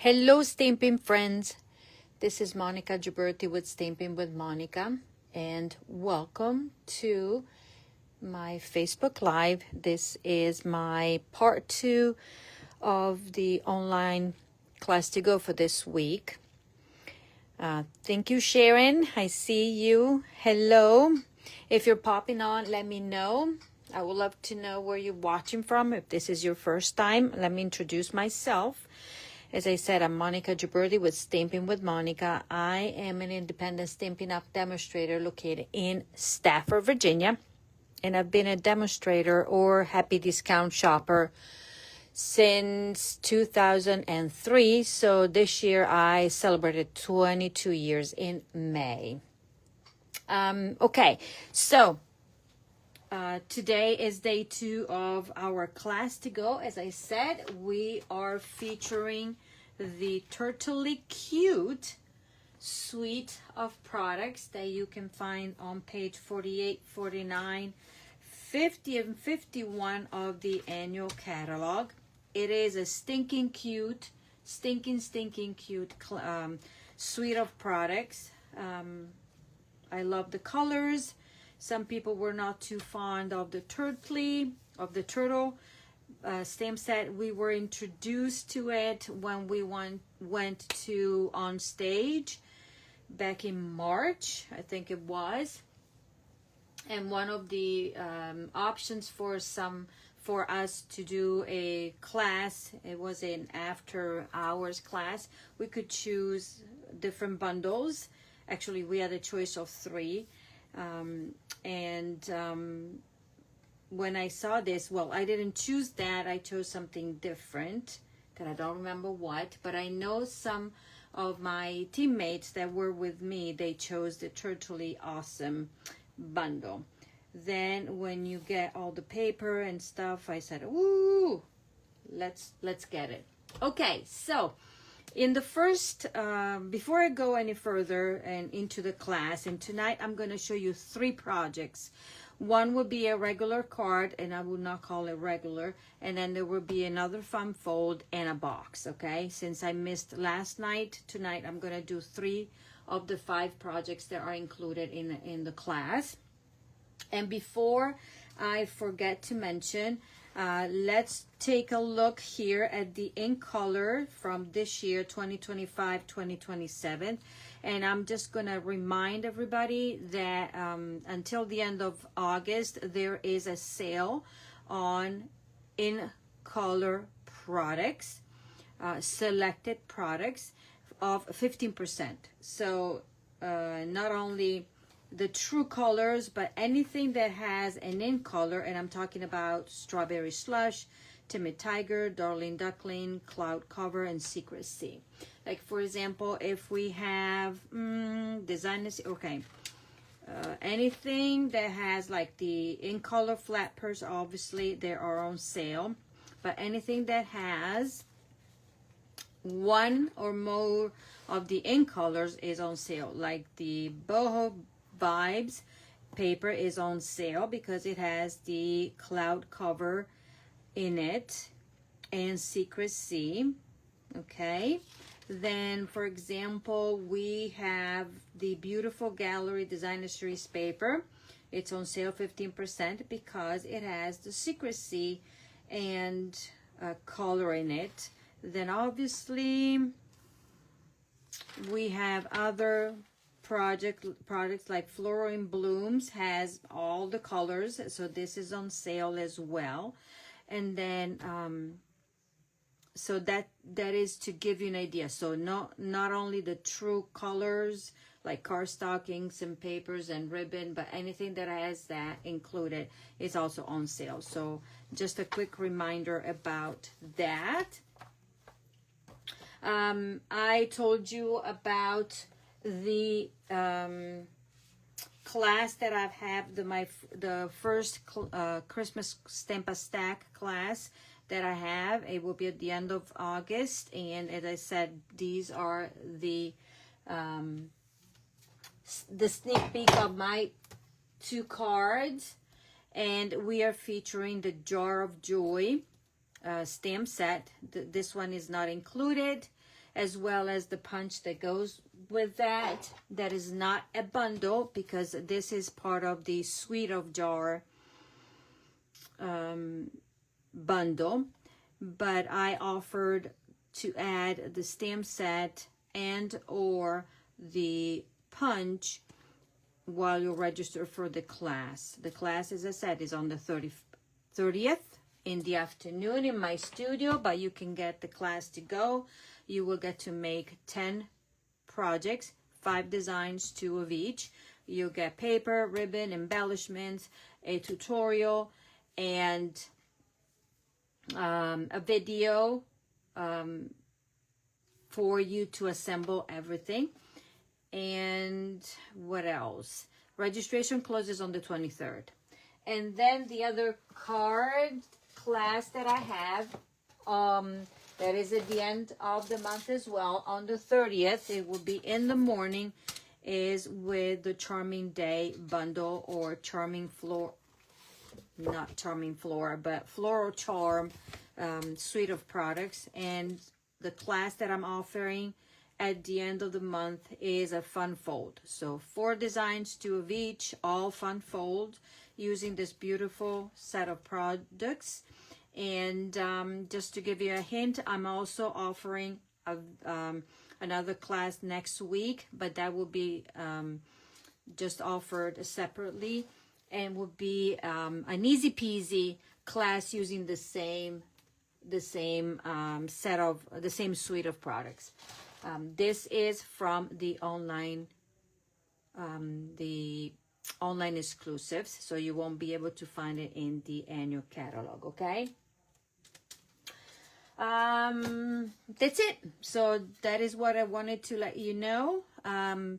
Hello, Stampin' friends. This is Monica Gibberti with Stampin' with Monica, and welcome to my Facebook Live. This is my part 2 of the online class to go for this week. Thank you, Sharon. I see you. Hello. If you're popping on, let me know. I would love to know where you're watching from. If this is your first time, let me introduce myself. As I said, I'm Monica Gibberti with Stampin' with Monica. I am an independent Stampin' Up demonstrator located in Stafford, Virginia. And I've been a demonstrator or happy discount shopper since 2003. So this year I celebrated 22 years in May. Okay, so today is day 2 of our class to go. As I said, we are featuring the Turtly Cute suite of products that you can find on page 48, 49, 50, and 51 of the annual catalog. It is a stinking cute suite of products. I love the colors. Some people were not too fond of the turtle stamp set. We were introduced to it when we went to On Stage back in March, I think it was. And one of the options for us to do a class, it was an after hours class. We could choose different bundles. Actually, we had a choice of 3. When I saw this, well, I didn't choose that. I chose something different that I don't remember what, but I know some of my teammates that were with me, they chose the Turtly Awesome bundle. Then when you get all the paper and stuff, I said, ooh, let's get it. Okay, so in the first, before I go any further and into the class, and tonight I'm going to show you 3 projects. One would be a regular card, and I would not call it regular, and then there will be another fun fold and a box, okay? Since I missed last night, tonight I'm going to do 3 of the 5 projects that are included in the class. And before I forget to mention, let's take a look here at the ink color from this year, 2025-2027. And I'm just going to remind everybody that until the end of August, there is a sale on in color products, selected products of 15%. So not only the true colors, but anything that has an in color, and I'm talking about Strawberry Slush, Timid Tiger, Darling Duckling, Cloud Cover, and Secret Sea. Like, for example, if we have designers, okay, anything that has like the in color flat purse, obviously they are on sale, but anything that has one or more of the in colors is on sale. Like the Boho Vibes paper is on sale because it has the cloud cover in it and Secret Sea. Okay, then for example, we have the beautiful Gallery Designer Series paper. It's on sale 15% because it has the Secret Sea and color in it. Then obviously we have other products like Floral in Blooms has all the colors, so this is on sale as well. And then so that is to give you an idea. So not only the true colors like cardstock, inks, and papers and ribbon, but anything that has that included is also on sale. So just a quick reminder about that. I told you about the class that I've had, the first Christmas Stamp Stack class that I have. It will be at the end of August, and as I said, these are the sneak peek of my 2 cards, and we are featuring the Jar of Joy stamp set. This one is not included. as well as the punch that goes with that. That is not a bundle because this is part of the Suite of Jar bundle, but I offered to add the stamp set and or the punch while you register for the class. The class, as I said, is on the 30th in the afternoon in my studio, but you can get the class to go. You will get to make 10 projects, 5 designs, 2 of each. You'll get paper, ribbon, embellishments, a tutorial, and a video for you to assemble everything. And what else? Registration closes on the 23rd. And then the other card class that I have, that is at the end of the month as well, on the 30th, it will be in the morning, is with the Charming Day bundle, or Charming Floor, not Charming Flora, but Floral Charm suite of products. And the class that I'm offering at the end of the month is a fun fold. So 4 designs, 2 of each, all fun fold, using this beautiful set of products. And just to give you a hint, I'm also offering another class next week, but that will be just offered separately, and will be an easy peasy class using the same set of the same suite of products. This is from the online exclusives, so you won't be able to find it in the annual catalog. Okay. That's it. So that is what I wanted to let you know.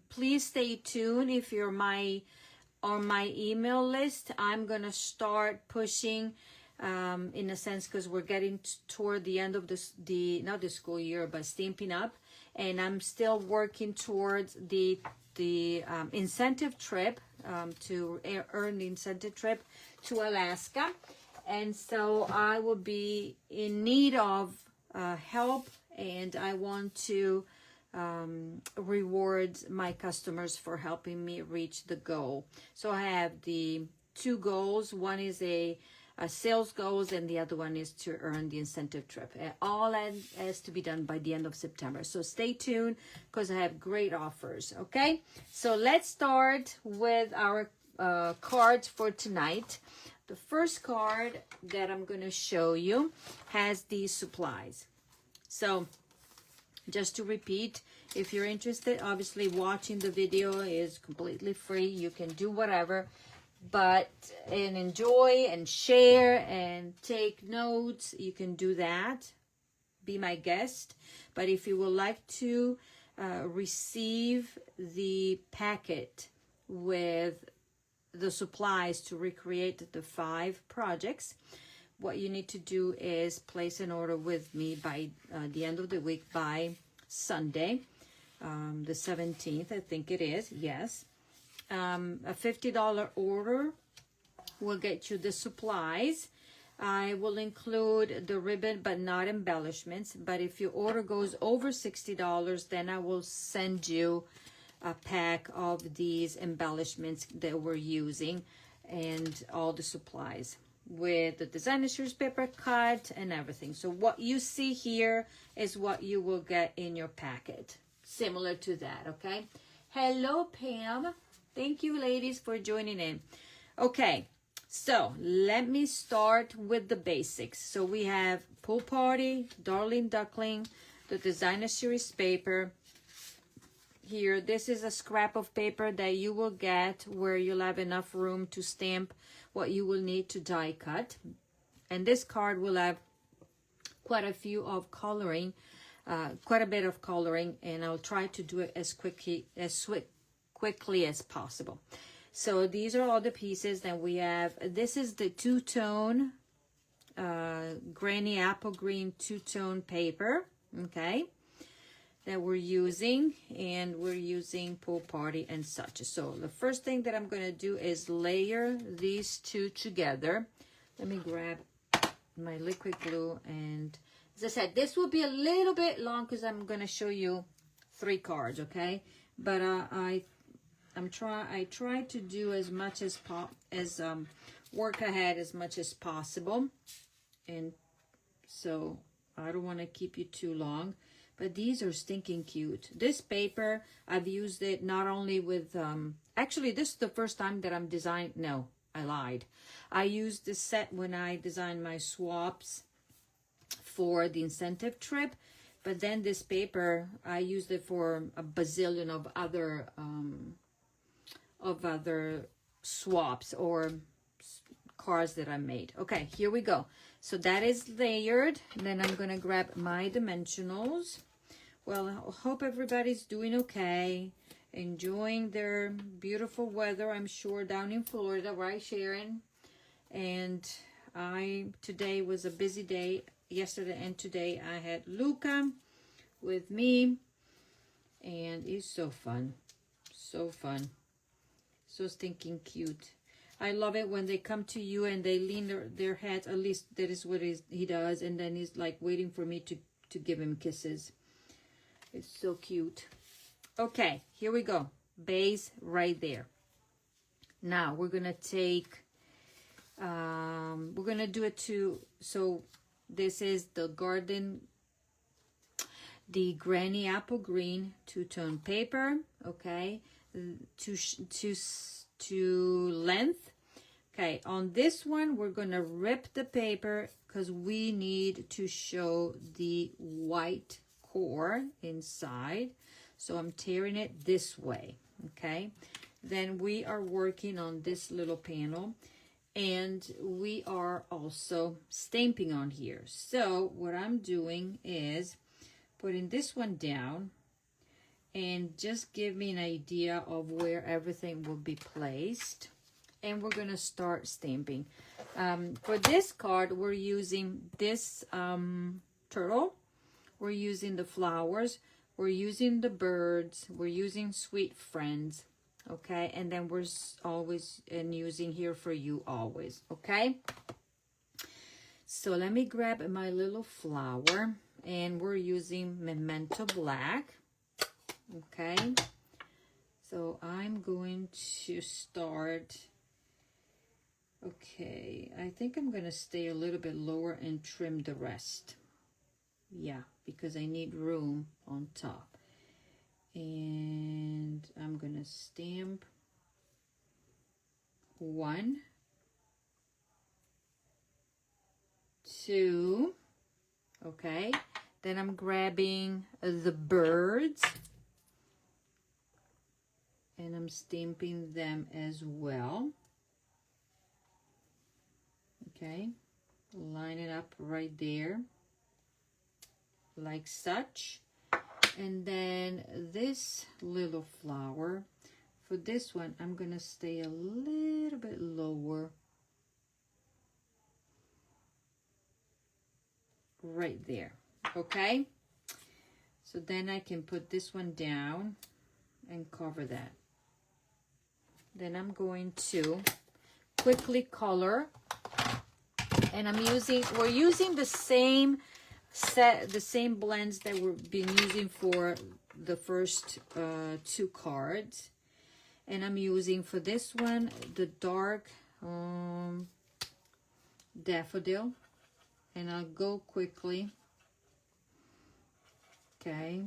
Please stay tuned. If you're on my email list, I'm gonna start pushing, in a sense, because we're getting toward the end of not the school year, but Stampin' Up, and I'm still working towards the incentive trip, to earn the incentive trip to Alaska. And so I will be in need of help, and I want to reward my customers for helping me reach the goal. So I have the 2 goals. One is a sales goals, and the other one is to earn the incentive trip. All has to be done by the end of September. So stay tuned, because I have great offers. Okay, so let's start with our cards for tonight. The first card that I'm going to show you has these supplies. So just to repeat, if you're interested, obviously watching the video is completely free. You can do whatever, and enjoy and share and take notes. You can do that. Be my guest. But if you would like to receive the packet with the supplies to recreate the 5 projects, what you need to do is place an order with me by the end of the week, by Sunday, the 17th, I think it is. Yes. A $50 order will get you the supplies. I will include the ribbon, but not embellishments. But if your order goes over $60, then I will send you a pack of these embellishments that we're using, and all the supplies with the designer series paper cut and everything. So what you see here is what you will get in your packet, similar to that. Okay. Hello, Pam. Thank you, ladies, for joining in. Okay, so let me start with the basics. So we have Pool Party, Darling Duckling, the designer series paper. Here, this is a scrap of paper that you will get where you'll have enough room to stamp what you will need to die cut. And this card will have quite a bit of coloring, and I'll try to do it as quickly as possible. So these are all the pieces that we have. This is the 2-tone Granny Apple Green 2-tone paper, okay, that we're using, and we're using Pool Party and such. So the first thing that I'm going to do is layer these 2 together. Let me grab my liquid glue and As I said, this will be a little bit long because I'm going to show you 3 cards, okay? But I try to do as much as work ahead as much as possible, and so I don't want to keep you too long. But these are stinking cute. This paper, I've used it not only with actually this is the first time that I'm designing. No, I lied. I used this set when I designed my swaps for the incentive trip, but then this paper I used it for a bazillion of other swaps or cards that I made. Okay, here we go. So that is layered. Then I'm gonna grab my dimensionals. Well, I hope everybody's doing okay, enjoying their beautiful weather, I'm sure, down in Florida, right, Sharon? And today was a busy day. Yesterday and today I had Luca with me, and it's so fun, so fun, so stinking cute. I love it when they come to you and they lean their heads. At least that is what he does, and then he's like waiting for me to give him kisses. It's so cute. Okay, here we go. Base right there. Now we're gonna take we're gonna do it so this is the Granny Apple Green 2-tone paper, okay, to length. Okay, on this one we're gonna rip the paper because we need to show the white core inside, so I'm tearing it this way. Okay, then we are working on this little panel, and we are also stamping on here. So what I'm doing is putting this one down and just give me an idea of where everything will be placed, and we're gonna start stamping. For this card, we're using this turtle, we're using the flowers, we're using the birds, we're using sweet friends, okay? And then we're always using here for you always, okay? So let me grab my little flower, and we're using Memento Black, okay? So I'm going to start, okay, I think I'm gonna stay a little bit lower and trim the rest. Yeah, because I need room on top. And I'm gonna stamp 1, 2, okay? Then I'm grabbing the birds and I'm stamping them as well. Okay, line it up right there, like such. And then this little flower, for this one, I'm gonna stay a little bit lower, right there, okay? So then I can put this one down and cover that. Then I'm going to quickly color, and we're using the same blends that we've been using for the first 2 cards. And I'm using for this one the dark daffodil, and I'll go quickly, okay?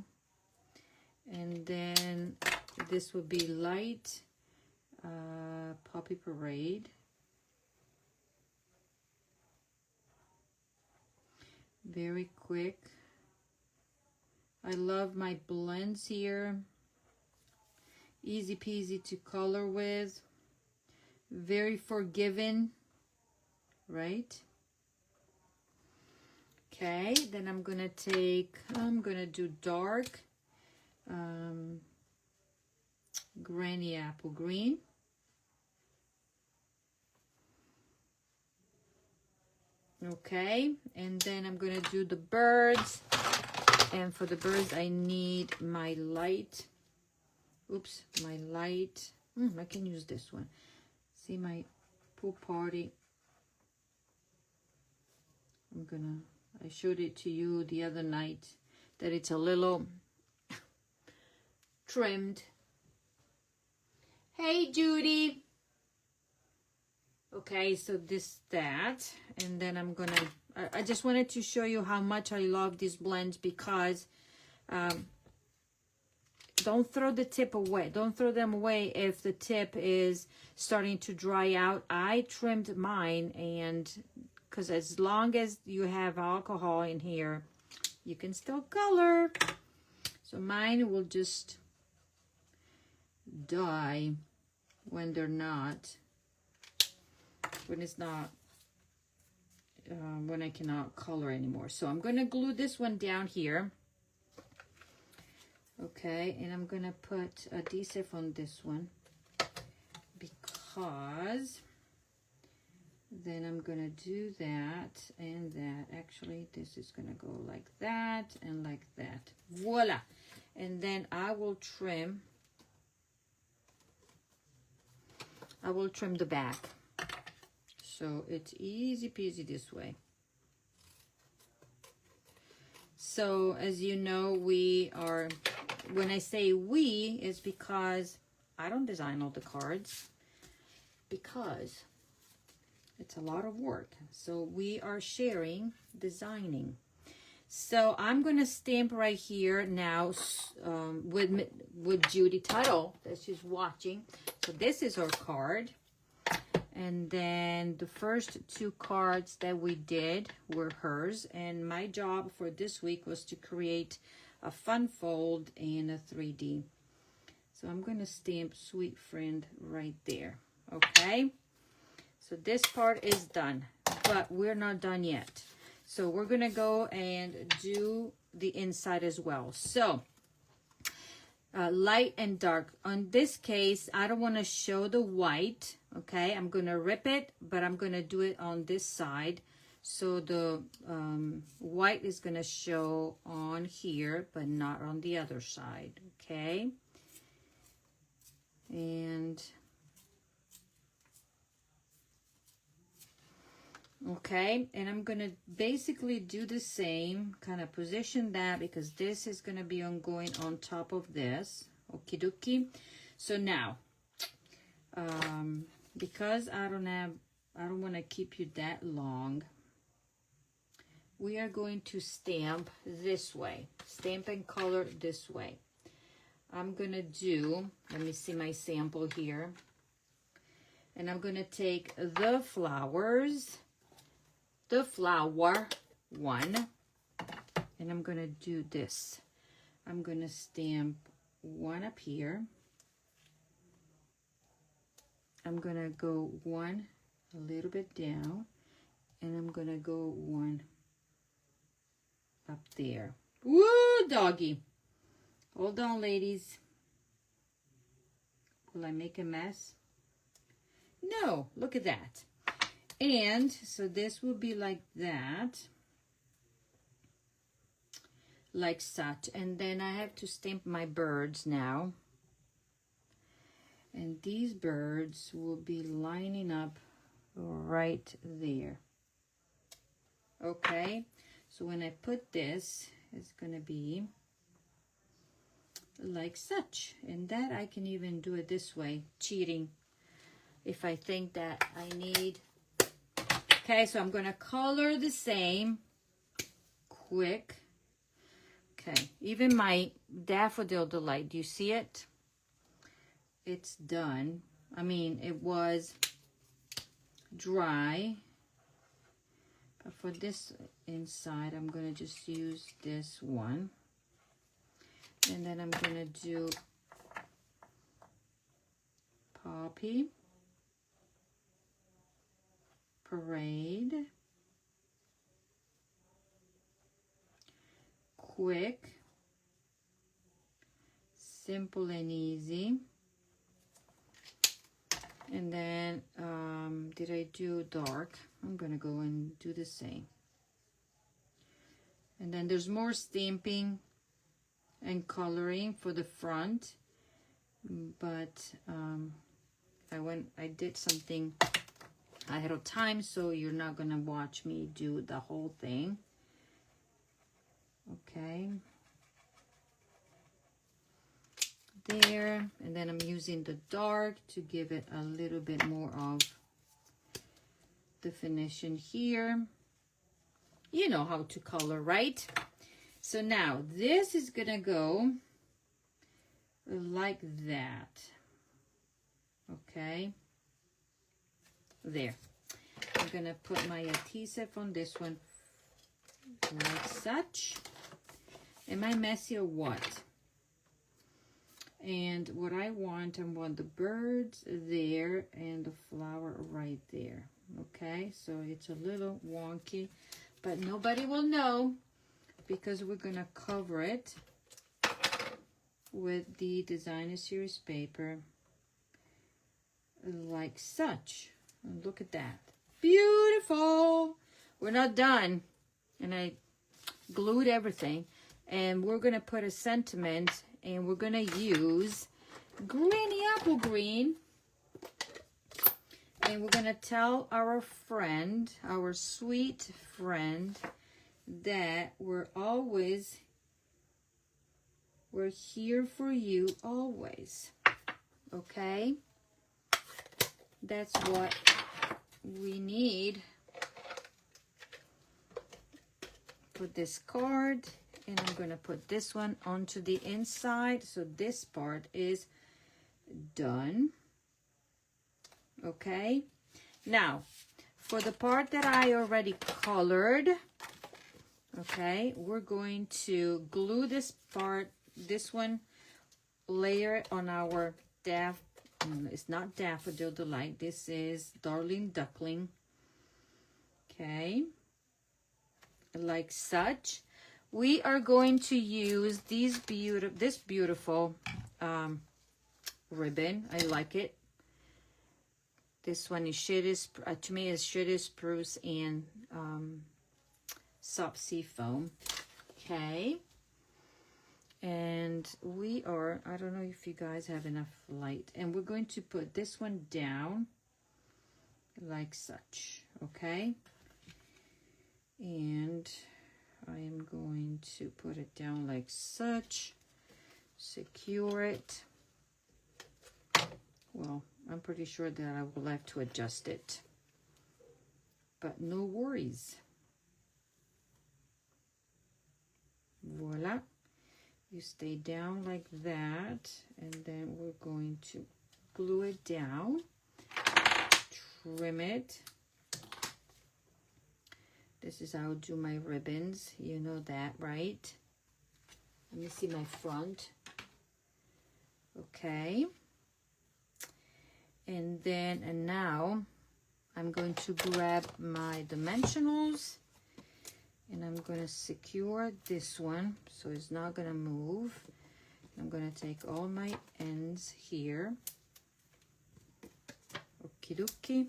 And then this will be light Poppy Parade. Very quick. I love my blends here. Easy peasy to color with. Very forgiving, right? Okay, then I'm gonna do dark Granny Apple Green. Okay, and then I'm gonna do the birds, and for the birds I need my light, I can use this one. See my pool party, I I showed it to you the other night that it's a little trimmed. Hey, Judy. Okay, so that, and then I'm gonna, I just wanted to show you how much I love these blends because don't throw the tip away. Don't throw them away if the tip is starting to dry out. I trimmed mine, and because as long as you have alcohol in here, you can still color. So mine will just die when they're not, when it's not, when I cannot color anymore. So I'm going to glue this one down here. Okay, and I'm going to put adhesive on this one because then I'm going to do that and that. Actually, this is going to go like that and like that. Voila! And then I will trim the back. So it's easy peasy this way. So as you know, we are, when I say we, it's because I don't design all the cards, because it's a lot of work. So we are sharing designing. So I'm going to stamp right here now with Judy Tuttle that she's watching. So this is her card. And then the first two cards that we did were hers. And my job for this week was to create a fun fold and a 3D. So I'm going to stamp Sweet Friend right there. Okay. So this part is done, but we're not done yet. So we're going to go and do the inside as well. So light and dark. On this case, I don't want to show the white. Okay, I'm going to rip it, but I'm going to do it on this side. So the white is going to show on here, but not on the other side. Okay. And okay, and I'm going to basically do the same, kind of position that because this is going to be going on top of this. Okie dokie. So now, because I don't want to keep you that long, we are going to stamp this way. Stamp and color this way. I'm going to do, let me see my sample here. And I'm going to take the flowers, the flower one, and I'm going to do this. I'm going to stamp one up here. I'm going to go one a little bit down, and I'm going to go one up there. Woo, doggy. Hold on, ladies. Will I make a mess? No, look at that. And so this will be like that, like such. And then I have to stamp my birds now. And these birds will be lining up right there. Okay, so when I put this, it's going to be like such. And that I can even do it this way, cheating, if I think that I need. Okay, so I'm going to color the same, quick. Okay, even my Daffodil Delight, do you see it? It's done. I mean, it was dry. But for this inside, I'm going to just use this one. And then I'm going to do Poppy, Parade, Quick, Simple and Easy. And then, did I do dark? I'm going to go and do the same. And then there's more stamping and coloring for the front. But I did something ahead of time, so you're not going to watch me do the whole thing. Okay. There, and then I'm using the dark to give it a little bit more of definition here. You know how to color, right? So now this is gonna go like that. Okay, there. I'm gonna put my adhesive on this one like such. Am I messy or what? And what I want the birds there and the flower right there. Okay, so it's a little wonky, but nobody will know because we're gonna cover it with the designer series paper like such. And look at that. Beautiful. We're not done. And I glued everything. And we're gonna put a sentiment, and we're gonna use Granny Apple Green, and we're gonna tell our friend, our sweet friend, that we're here for you always. Okay, that's what we need for this card. And I'm going to put this one onto the inside. So this part is done. Okay. Now, for the part that I already colored, okay, we're going to glue this part, this one, layer on our it's not Daffodil Delight. This is Darling Duckling. Okay. Like such. We are going to use this beautiful ribbon. I like it. This one is to me is Shades Spruce and Soft Sea Foam. Okay. And we are, I don't know if you guys have enough light. And we're going to put this one down like such. Okay. And I am going to put it down like such, secure it. Well, I'm pretty sure that I will have to adjust it, but no worries. Voila. You stay down like that, and then we're going to glue it down, trim it. This is how I do my ribbons. You know that, right? Let me see my front. Okay. And now I'm going to grab my dimensionals, and I'm going to secure this one so it's not going to move. I'm going to take all my ends here. Okie dokie.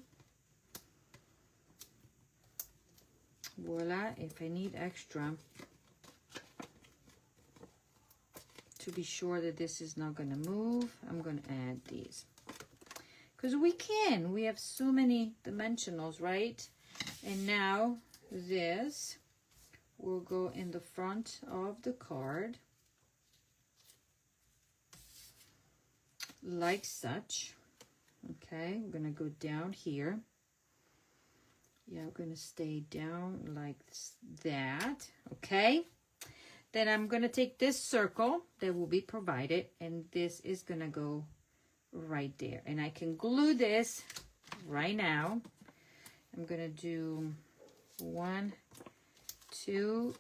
Voila. If I need extra, to be sure that this is not going to move, I'm going to add these. Because we have so many dimensionals, right? And now this will go in the front of the card. Like such. Okay, we're going to go down here. Yeah, I'm going to stay down like that, okay? Then I'm going to take this circle that will be provided, and this is going to go right there. And I can glue this right now. I'm going to do 1, 2,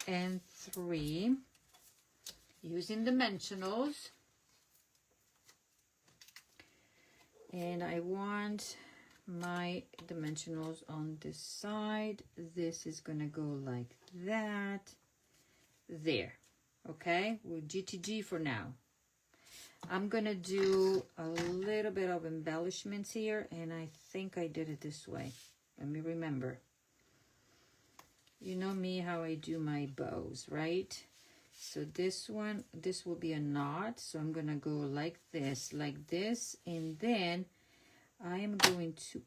and 3 using dimensionals. And I want my dimensionals on this side. This is gonna go like that. There. Okay, we're GTG for now. I'm gonna do a little bit of embellishments here, and I think I did it this way. Let me remember. You know me, how I do my bows, right? So this one, this will be a knot, so I'm gonna go like this, and then I am going to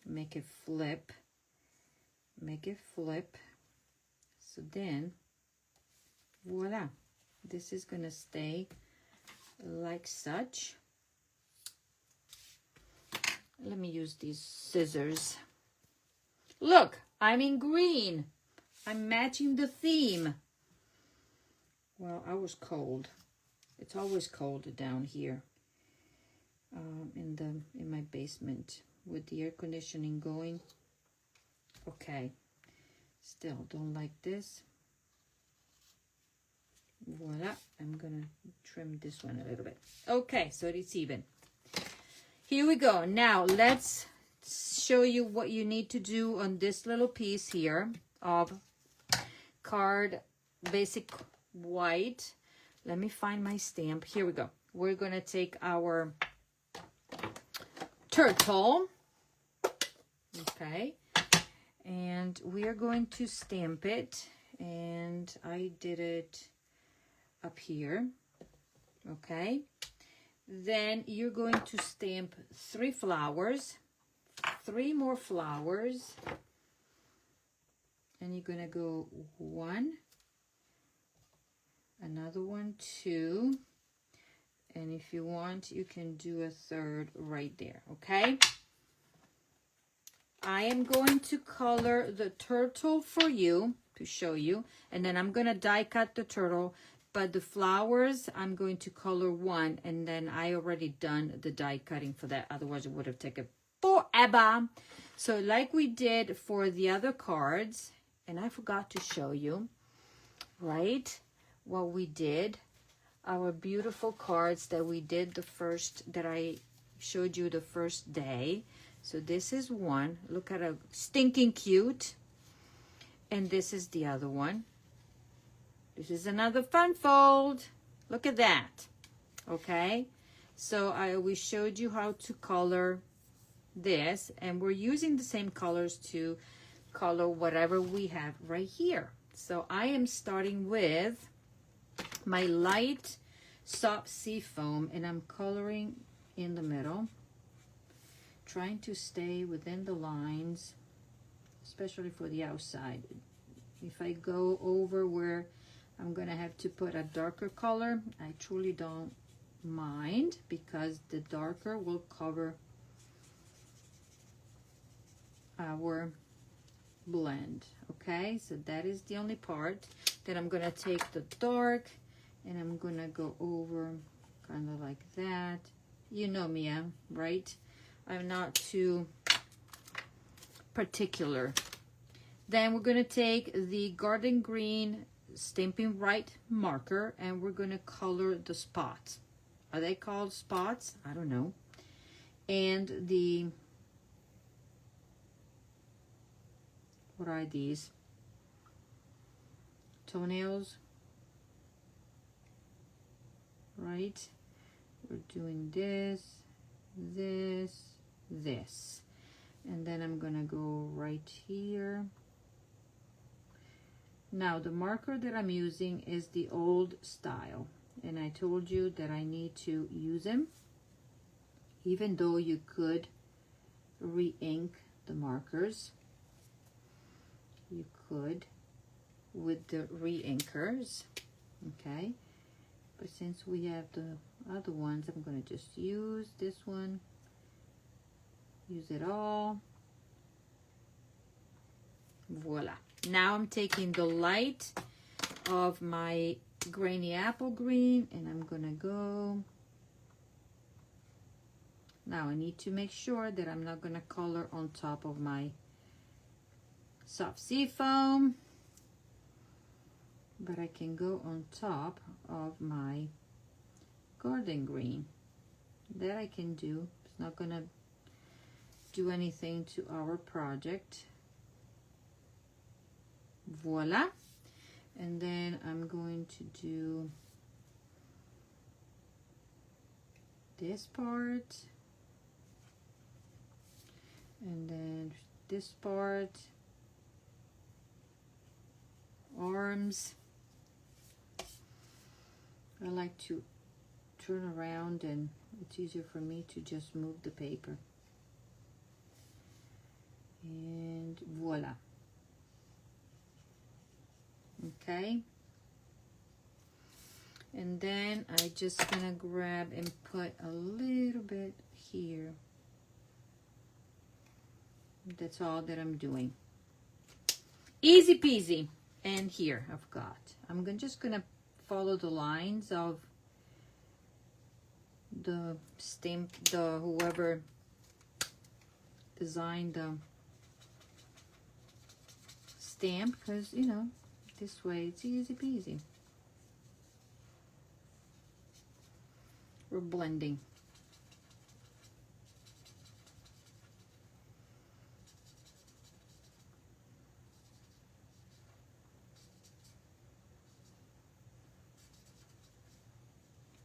make it flip. So So then, voila, this is gonna stay like such. Let me use these scissors. Look, I'm in green. I'm matching the theme. Well, I was cold. It's always cold down here in my basement with the air conditioning going. Okay, still don't like this. Voila, I'm gonna trim this one a little bit. Okay, so it's even. Here we go. Now let's show you what you need to do on this little piece here of card basic white. Let me find my stamp. Here we go. We're gonna take our turtle, okay, and we are going to stamp it, and I did it up here, okay. Then you're going to stamp 3 flowers, 3 more flowers, and you're gonna go 1, another one, 2, and if you want, you can do a 3rd right there, okay? I am going to color the turtle for you to show you, and then I'm gonna die cut the turtle, but the flowers, I'm going to color 1, and then I already done the die cutting for that, otherwise it would have taken forever. So like we did for the other cards, and I forgot to show you, right, what we did, our beautiful cards that we did that I showed you the first day. So this is one, look at how stinking cute, and this is the other one. This is another fun fold. Look at that. Okay, so we showed you how to color this, and we're using the same colors to color whatever we have right here. So I am starting with my light soft sea foam, and I'm coloring in the middle, trying to stay within the lines, especially for the outside. If I go over where I'm gonna have to put a darker color, I truly don't mind, because the darker will cover our blend. Okay, so that is the only part. Then I'm gonna take the dark and I'm gonna go over kind of like that. You know me, right? I'm not too particular. Then we're gonna take the garden green Stampin' Right marker, and we're gonna color the spots. Are they called spots? I don't know. And the, what are these? Toenails, right? We're doing this, this, this. And then I'm gonna go right here. Now the marker that I'm using is the old style, and I told you that I need to use them, even though you could re-ink the markers. You could with the re-inkers, okay? But since we have the other ones, I'm gonna just use this one, use it all. Voila. Now I'm taking the light of my grainy apple green, and I'm gonna go. Now I need to make sure that I'm not gonna color on top of my soft sea foam, but I can go on top of my garden green. That I can do. It's not gonna do anything to our project. Voila. And then I'm going to do this part, and then this part, arms. I like to turn around, and it's easier for me to just move the paper. And voila. okay? And then I just gonna grab and put a little bit here. That's all that I'm doing. Easy peasy. And here I've got, just gonna follow the lines of the stamp, whoever designed the stamp, because you know, this way it's easy peasy. We're blending.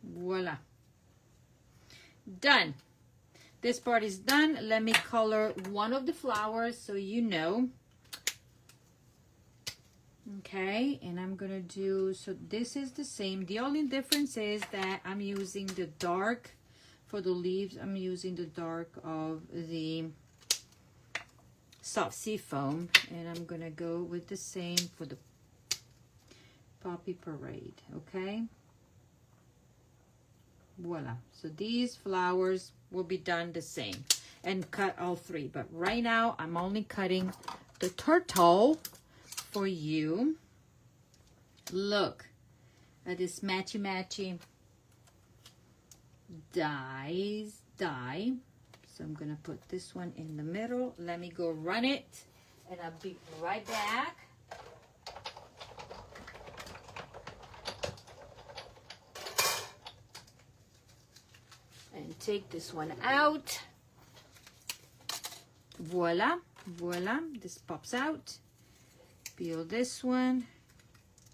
Voila. Done. This part is done. Let me color one of the flowers so you know. Okay, and I'm gonna do, so this is the same. The only difference is that I'm using the dark for the leaves. I'm using the dark of the soft sea foam, and I'm gonna go with the same for the Poppy Parade. Okay, voila. So these flowers will be done the same, and cut all three, but right now I'm only cutting the turtle for you. Look at this matchy die. So I'm gonna put this one in the middle. Let me go run it, and I'll be right back. And take this one out. Voila, voila, this pops out. Peel this one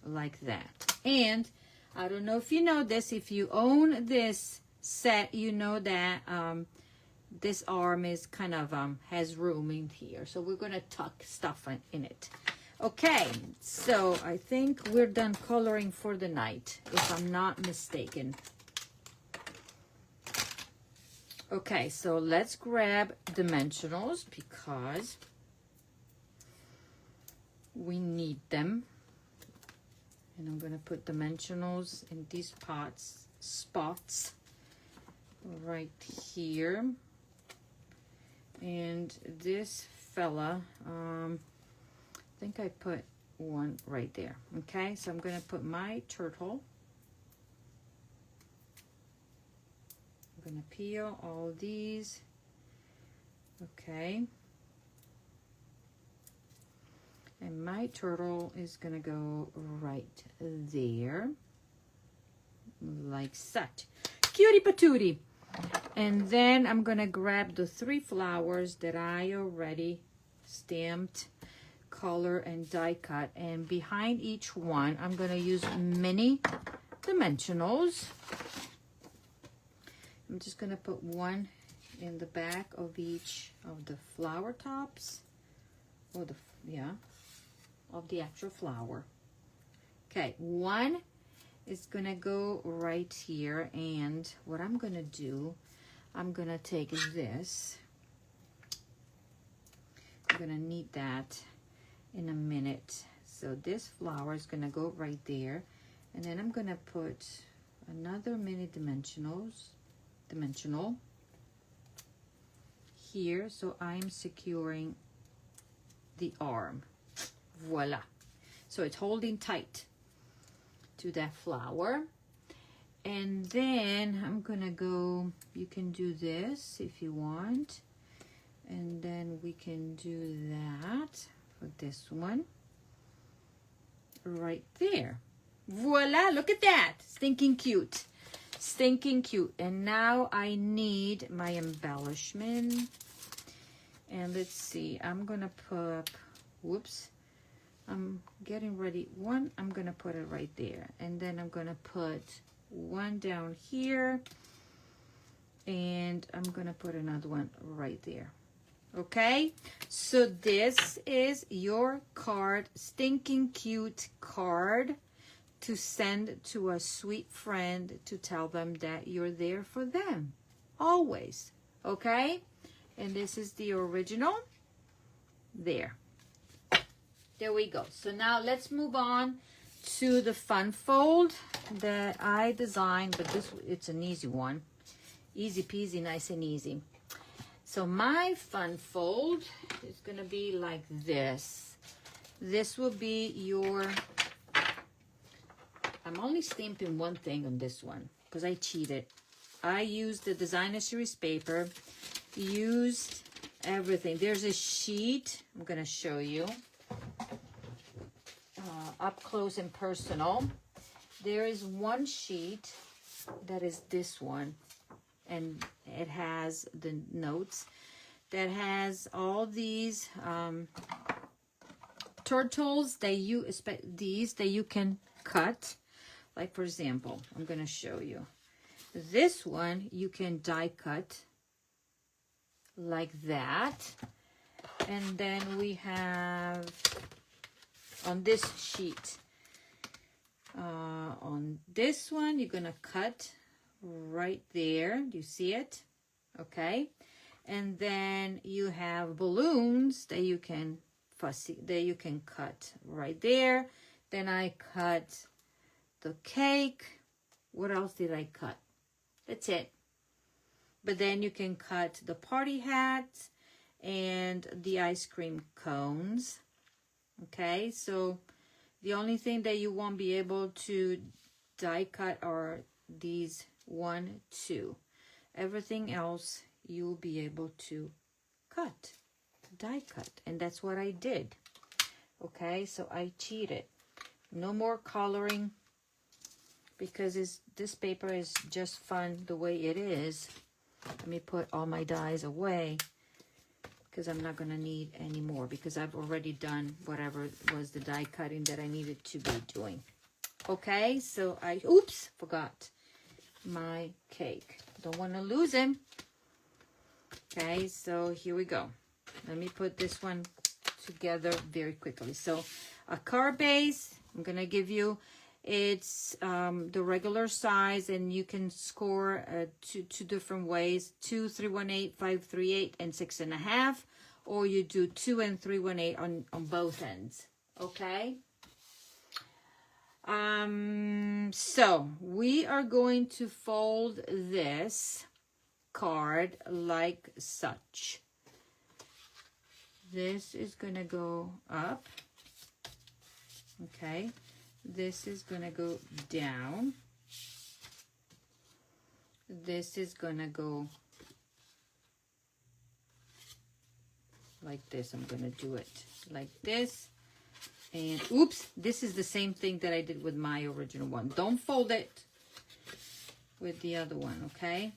like that. And I don't know if you know this, if you own this set, you know that this arm is kind of has room in here, so we're gonna tuck stuff in it. Okay, so I think we're done coloring for the night, if I'm not mistaken. Okay, so let's grab dimensionals because we need them. And I'm gonna put dimensionals in these spots right here. And this fella, I think I put one right there. Okay, so I'm gonna put my turtle. I'm gonna peel all these. Okay. And my turtle is gonna go right there, like such. Cutie patootie. And then I'm gonna grab the 3 flowers that I already stamped, color, and die cut. And behind each one, I'm gonna use mini dimensionals. I'm just gonna put one in the back of each of the flower tops, or of the actual flower. Okay, one is gonna go right here, and what I'm gonna do, I'm gonna take this. I'm gonna need that in a minute. So this flower is gonna go right there, and then I'm gonna put another mini dimensional here, so I'm securing the arm. Voila. So it's holding tight to that flower. And then I'm gonna go, you can do this if you want, and then we can do that for this one right there. Voila, look at that. Stinking cute. Stinking cute. And now I need my embellishment. And let's see, I'm gonna put, whoops, I'm getting ready. One, I'm gonna put it right there, and then I'm gonna put one down here, and I'm gonna put another one right there. Okay, so this is your card, stinking cute card, to send to a sweet friend to tell them that you're there for them always. Okay, and this is the original. There we go. So now let's move on to the fun fold that I designed, but it's an easy one. Easy peasy, nice and easy. So my fun fold is gonna be like this. This will be your, I'm only stamping one thing on this one because I cheated. I used the designer series paper, used everything. There's a sheet, I'm gonna show you. Up close and personal. There is one sheet that is this one, and it has the notes that has all these turtles that you expect, these that you can cut. Like for example, I'm going to show you this one. You can die cut like that, and then we have on this sheet, on this one, you're gonna cut right there. Do you see it? Okay. And then you have balloons that you can cut right there. Then I cut the cake. What else did I cut? That's it. But then you can cut the party hats and the ice cream cones. Okay, so the only thing that you won't be able to die cut are these 1, 2. Everything else you'll be able to cut, die cut, and that's what I did. Okay, so I cheated. No more coloring because this paper is just fun the way it is. Let me put all my dies away, because I'm not going to need any more because I've already done whatever was the die cutting that I needed to be doing. Okay, so oops, forgot my cake. Don't want to lose him. Okay, so here we go. Let me put this one together very quickly. So a card base, I'm going to give you, it's the regular size, and you can score two different ways: 2, 318, 538, and 6.5, or you do 2 and 318 on both ends. Okay. So we are going to fold this card like such. This is gonna go up. Okay. This is gonna go down. This is gonna go like this. I'm gonna do it like this. And oops, this is the same thing that I did with my original one. Don't fold it with the other one, okay?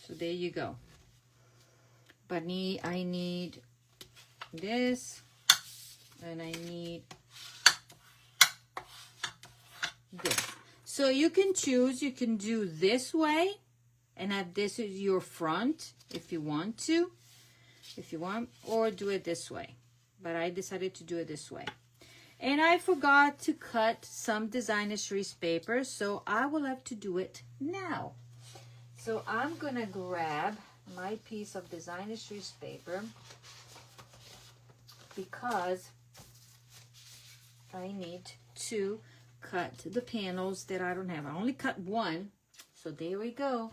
So there you go. But I need this, and I need this. So you can choose, you can do this way and have this as your front if you want to, or do it this way. But I decided to do it this way. And I forgot to cut some designer series paper, so I will have to do it now. So I'm gonna grab my piece of designer series paper because I need to cut the panels that I don't have. I only cut one, so there we go.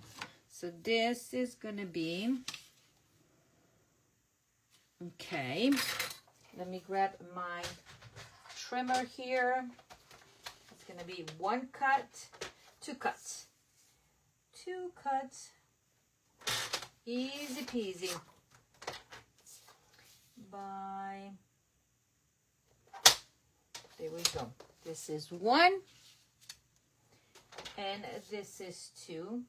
So this is gonna be, okay, let me grab my trimmer here. It's gonna be 1 cut, 2 cuts. 2 cuts, easy peasy. There we go. This is 1, and this is 2.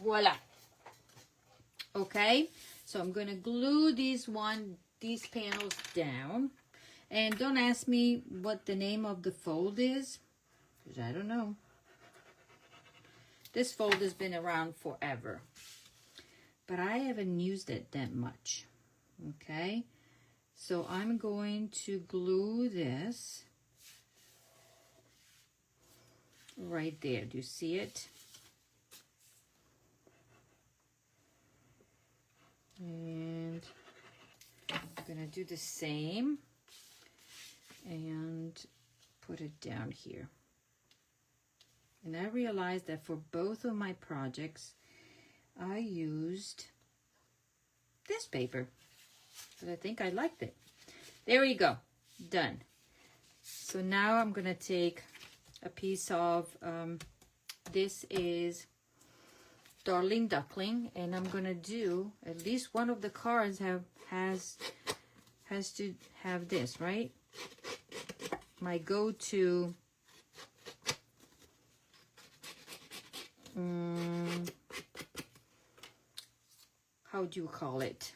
Voila. Okay, so I'm gonna glue these panels down, and don't ask me what the name of the fold is, because I don't know. This fold has been around forever, but I haven't used it that much. Okay, so I'm going to glue this right there. Do you see it? And I'm gonna do the same and put it down here. And I realized that for both of my projects, I used this paper, but I think I liked it. There we go, done. So now I'm gonna take a piece of, this is Darling Duckling, and I'm gonna do, at least one of the cards has to have this, right? My go-to how do you call it?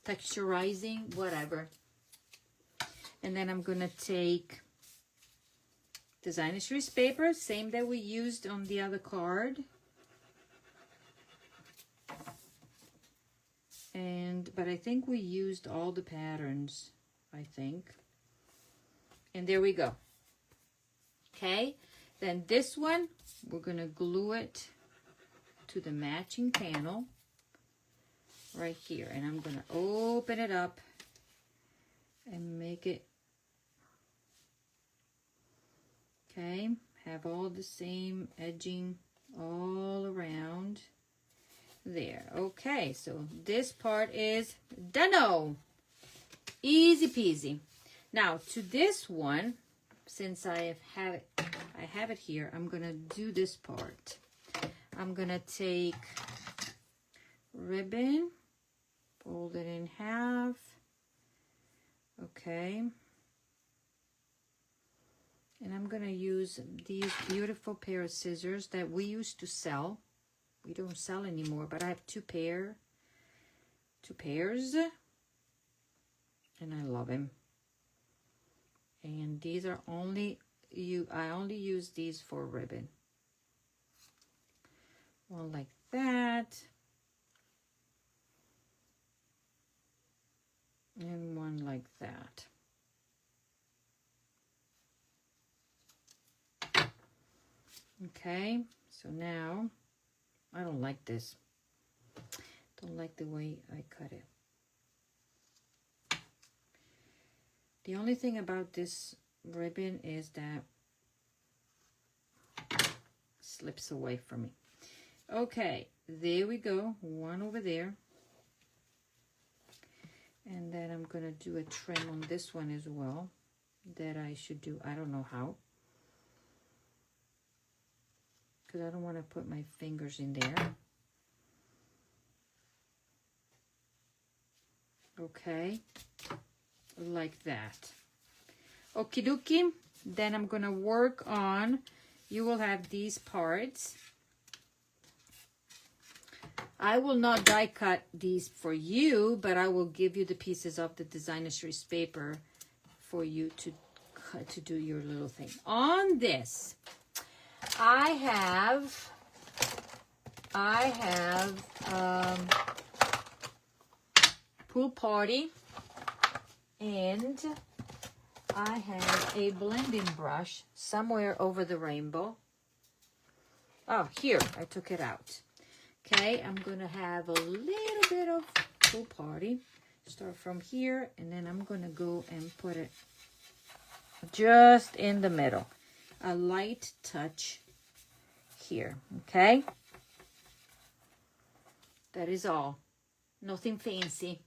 Texturizing, whatever. And then I'm gonna take designer series paper, same that we used on the other card. But I think we used all the patterns, I think. And there we go. Okay, then this one, we're gonna glue it to the matching panel right here. And I'm gonna open it up and make it, okay, have all the same edging all around there. Okay, so this part is done. Easy peasy. Now to this one, since I have it here, I'm gonna do this part. I'm gonna take ribbon, fold it in half, okay, and I'm gonna use these beautiful pair of scissors that we used to sell. We don't sell anymore, but I have two pairs, and I love them. And these are I only use these for ribbon. One like that, and one like that. Okay, so now I don't like this. Don't like the way I cut it. The only thing about this ribbon is that it slips away from me. Okay, there we go. One over there. And then I'm gonna do a trim on this one as well. That I should do, I don't know how. Because I don't want to put my fingers in there. Okay, like that. Okie dokie. Then I'm gonna work on, you will have these parts. I will not die cut these for you, but I will give you the pieces of the designer series paper for you to do your little thing. On this, I have Pool Party, and I have a blending brush somewhere over the rainbow. Oh, here, I took it out. Okay, I'm gonna have a little bit of Pool Party. Start from here, and then I'm gonna go and put it just in the middle. A light touch here, okay? That is all. Nothing fancy.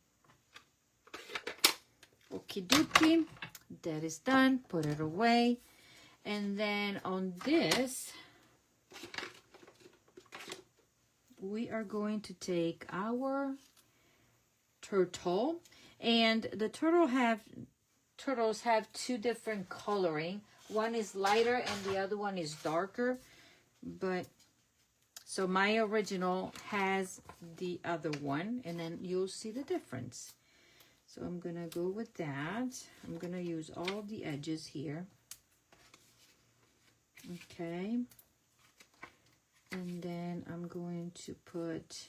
Okie dokie. That is done. Put it away. And then on this, we are going to take our turtle. And the turtles have two different coloring. One is lighter and the other one is darker. But so my original has the other one, and then you'll see the difference. So I'm gonna go with that. I'm gonna use all the edges here. Okay. And then I'm going to put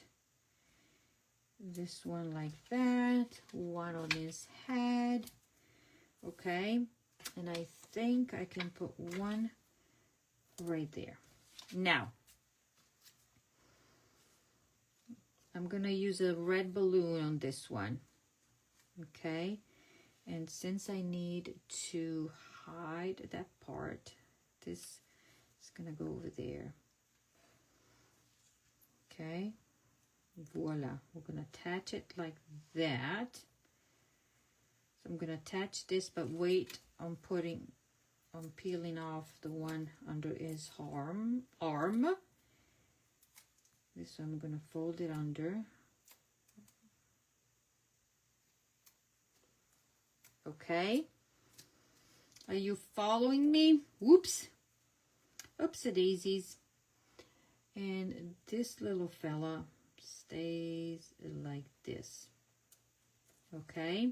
this one like that, one on his head. Okay. And I think I can put one right there. Now, I'm gonna use a red balloon on this one. Okay. And since I need to hide that part, this is gonna go over there. Okay, voila, we're gonna attach it like that. So I'm gonna attach this, but wait on peeling off the one under his arm. This one I'm gonna fold it under. Okay, are you following me? Whoops, oopsie daisies. And this little fella stays like this. Okay,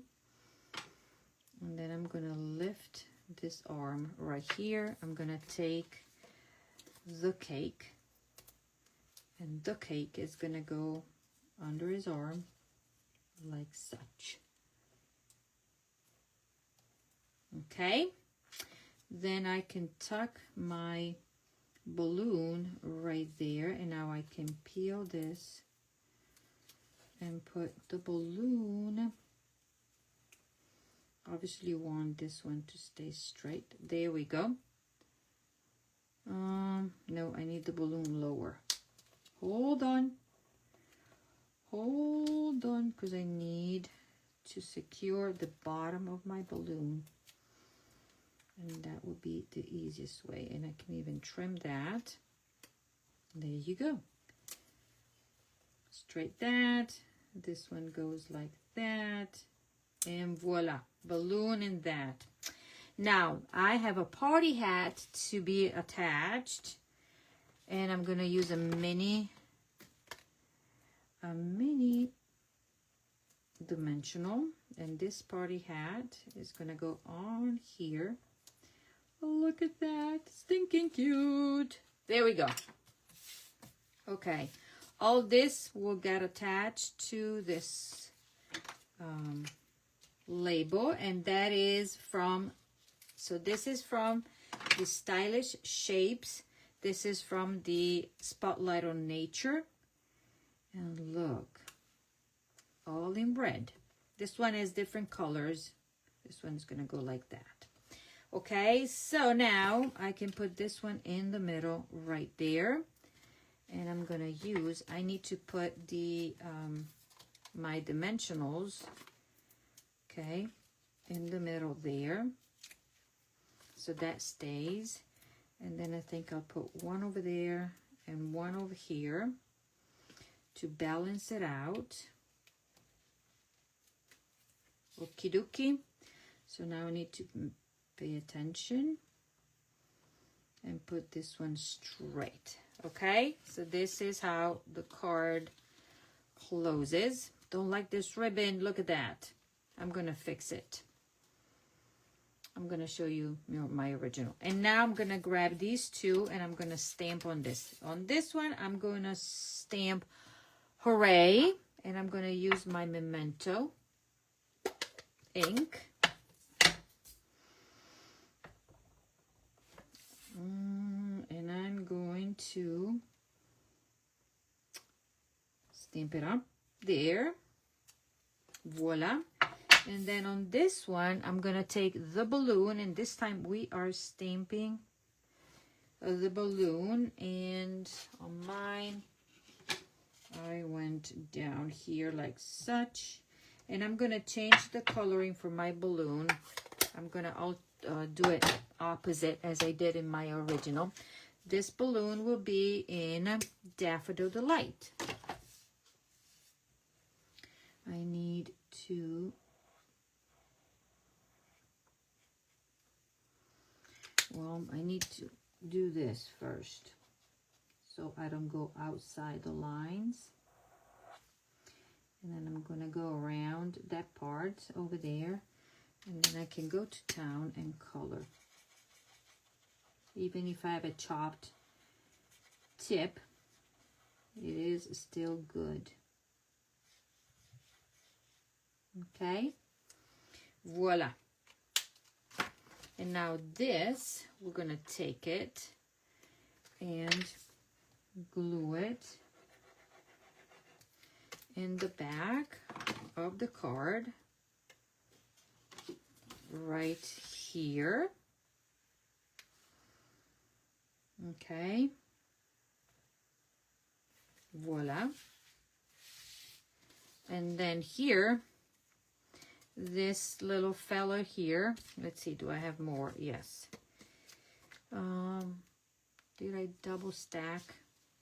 and then I'm gonna lift this arm right here. I'm gonna take the cake, and the cake is gonna go under his arm like such. Okay, then I can tuck my balloon right there, and now I can peel this and put the balloon. Obviously you want this one to stay straight. There we go. No, I need the balloon lower. Hold on, because I need to secure the bottom of my balloon, and that will be the easiest way. And I can even trim that. There you go. Straight that. This one goes like that, and voila, balloon in that. Now I have a party hat to be attached, and I'm gonna use a mini dimensional, and this party hat is gonna go on here. Oh, look at that, stinking cute. There we go. Okay, all this will get attached to this label, and that is from, so this is from the Stylish Shapes. This is from the Spotlight on Nature, and look, all in red. This one is different colors. This one's gonna go like that. Okay, so now I can put this one in the middle right there, and I'm gonna use, I need to put the my dimensionals, okay, in the middle there, so that stays. And then I think I'll put one over there and one over here to balance it out. Okie dokie. So now I need to pay attention and put this one straight. Okay, so this is how the card closes. Don't like this ribbon, look at that. I'm gonna fix it. I'm gonna show you, my original. And now I'm gonna grab these two and I'm gonna stamp on this. On this one, I'm gonna stamp hooray, and I'm gonna use my Memento ink. And I'm going to stamp it up there. Voila. And then on this one, I'm gonna take the balloon, and this time we are stamping the balloon. And on mine, I went down here like such, and I'm gonna change the coloring for my balloon. I'm gonna do it opposite as I did in my original. This balloon will be in Daffodil Delight. I need to, well, I need to do this first so I don't go outside the lines. And then I'm gonna go around that part over there, and then I can go to town and color. Even if I have a chopped tip, it is still good. Okay, voila. And now this, we're gonna take it and glue it in the back of the card. right here. Okay. Voila. And then here, this little fella here, let's see, do I have more? Yes. Did I double stack?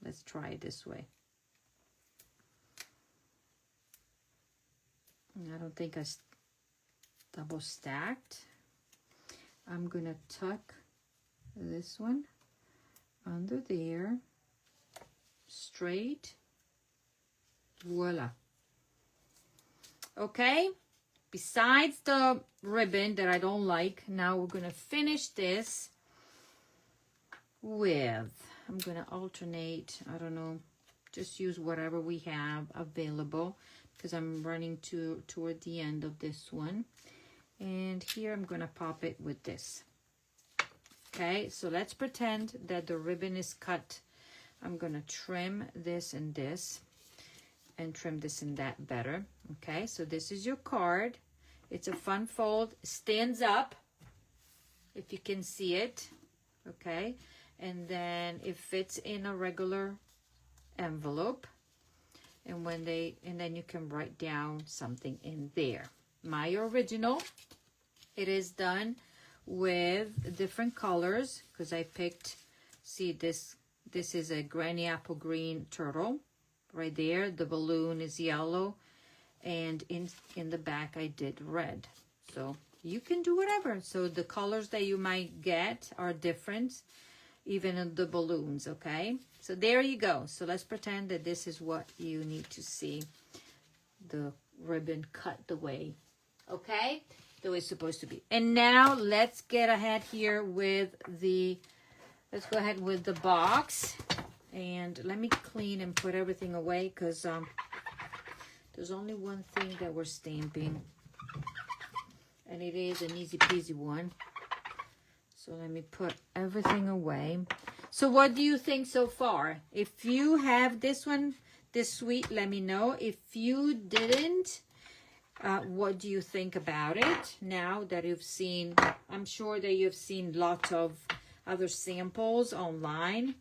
Let's try it this way. I don't think I double stacked. I'm gonna tuck this one under there, straight, voila. Okay, besides the ribbon that I don't like, now we're gonna finish this with, I'm gonna alternate, I don't know, just use whatever we have available, because I'm running toward the end of this one. And here I'm gonna pop it with this. Okay, so let's pretend that the ribbon is cut. I'm gonna trim this and this, and trim this and that better. Okay, so this is your card. It's a fun fold, stands up, if you can see it. Okay, and then it fits in a regular envelope. And then you can write down something in there. My original, it is done with different colors, because I picked, see this is a granny apple green turtle right there. The balloon is yellow, and in the back I did red. So you can do whatever. So the colors that you might get are different, even in the balloons. Okay, so there you go. So let's pretend that this is what you need to see the ribbon cut the way, okay, the way it's supposed to be. And now let's get ahead here with let's go ahead with the box. And let me clean and put everything away, because there's only one thing that we're stamping, and it is an easy peasy one. So let me put everything away. So what do you think so far? If you have this one, this sweet, let me know. If you didn't, what do you think about it? Now that you've seen, I'm sure that you've seen lots of other samples online.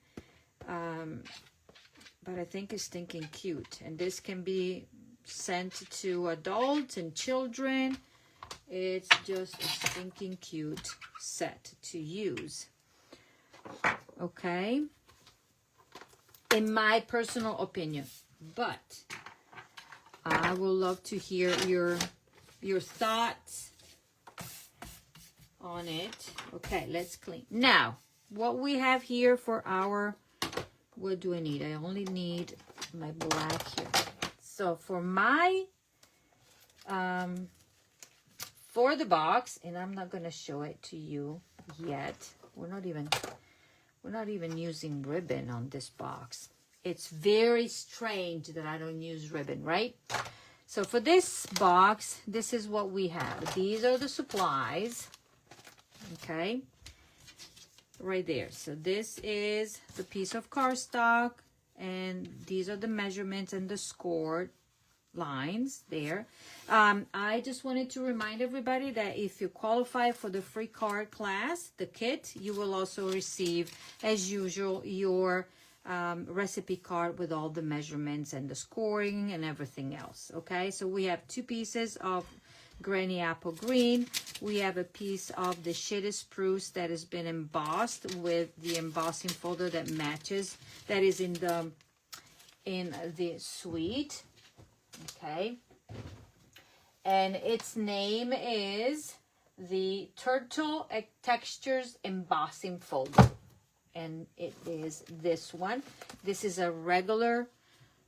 But I think it's stinking cute. And this can be sent to adults and children. It's just a stinking cute set to use. Okay, in my personal opinion, but I would love to hear your thoughts on it. Okay, let's clean. Now, what we have here for our, what do I need? I only need my black here. So for my, for the box, and I'm not going to show it to you yet. We're not even using ribbon on this box. It's very strange that I don't use ribbon, right? So for this box, this is what we have. These are the supplies, okay, right there. So this is the piece of cardstock, and these are the measurements and the score lines there. I just wanted to remind everybody that if you qualify for the free card class, the kit, you will also receive, as usual, your recipe card with all the measurements and the scoring and everything else. Okay, so we have 2 pieces of granny apple green. We have a piece of the Shades spruce that has been embossed with the embossing folder that matches, that is in the suite. Okay, and its name is the Turtle Textures Embossing Folder, and it is this one. This is a regular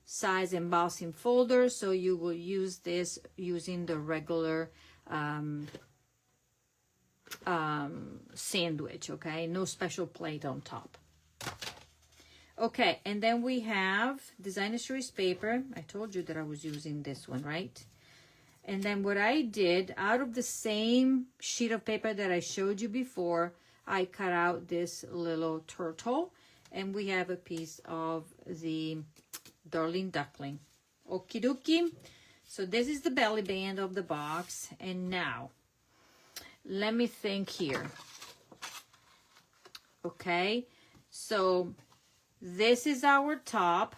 size embossing folder, so you will use this using the regular sandwich. Okay, no special plate on top. Okay, and then we have designer series paper. I told you that I was using this one, right? And then what I did, out of the same sheet of paper that I showed you before, I cut out this little turtle, and we have a piece of the Darling Duckling. Okie dokie. So this is the belly band of the box. And now, let me think here. Okay, so this is our top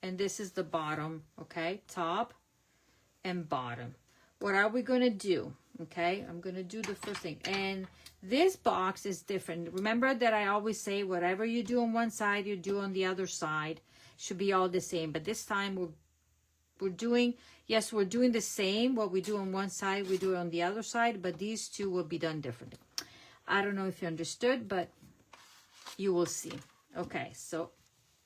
and this is the bottom. Okay, top and bottom. What are we going to do? Okay, I'm going to do the first thing. And this box is different. Remember that I always say whatever you do on one side, you do on the other side. Should be all the same. But this time we're doing, yes, we're doing the same. What we do on one side, we do it on the other side. But these two will be done differently. I don't know if you understood, but you will see. Okay, so,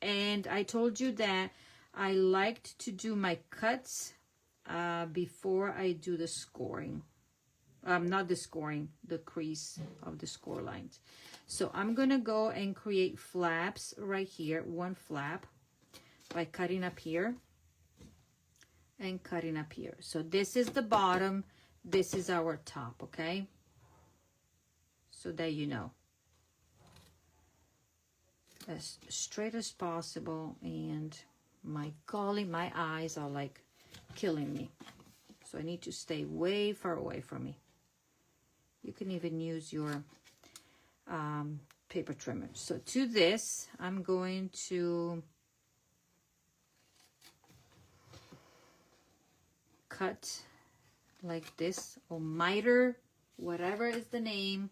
and I told you that I liked to do my cuts before I do the scoring. Not the scoring, the crease of the score lines. So I'm gonna go and create flaps right here, one flap, by cutting up here and cutting up here. So this is the bottom, this is our top, okay? So that you know. As straight as possible, and my golly, my eyes are like killing me. So I need to stay way far away from me. You can even use your paper trimmer. So to this, I'm going to cut like this, or miter, whatever is the name.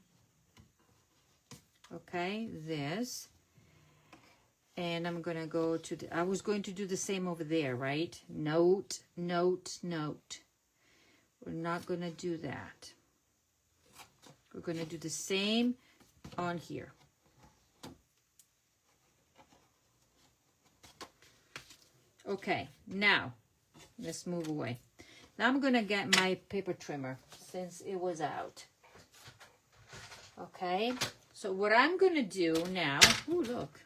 Okay, this. And I'm going to go to the, I was going to do the same over there, right? Note, note, note. We're not going to do that. We're going to do the same on here. Okay, now let's move away. Now I'm going to get my paper trimmer since it was out. Okay, so what I'm going to do now, oh look.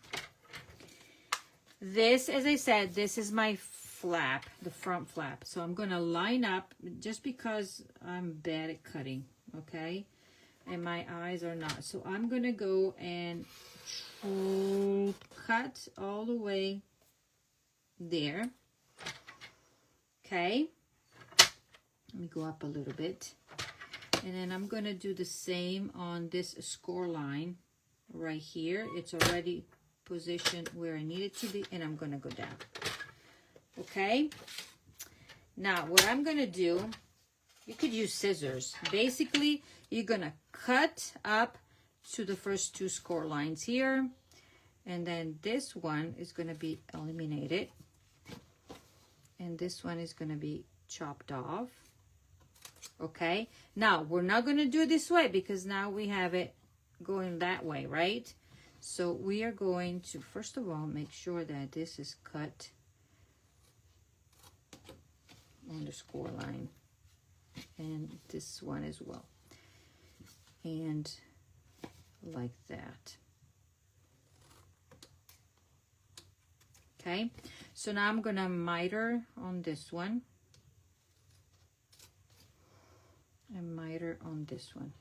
This, as I said, this is my flap, the front flap. So I'm going to line up just because I'm bad at cutting, okay? And my eyes are not. So I'm going to go and cut all the way there. Okay? Let me go up a little bit. And then I'm going to do the same on this score line right here. It's already positioned where I need it to be, and I'm going to go down. Okay? Now, what I'm going to do, you could use scissors. Basically, you're going to cut up to the first two score lines here, and then this one is going to be eliminated, and this one is going to be chopped off. Okay? Now, we're not going to do it this way because now we have it going that way, right? So we are going to, first of all, make sure that this is cut on the score line, and this one as well, and like that. Okay, so now I'm gonna miter on this one and miter on this one.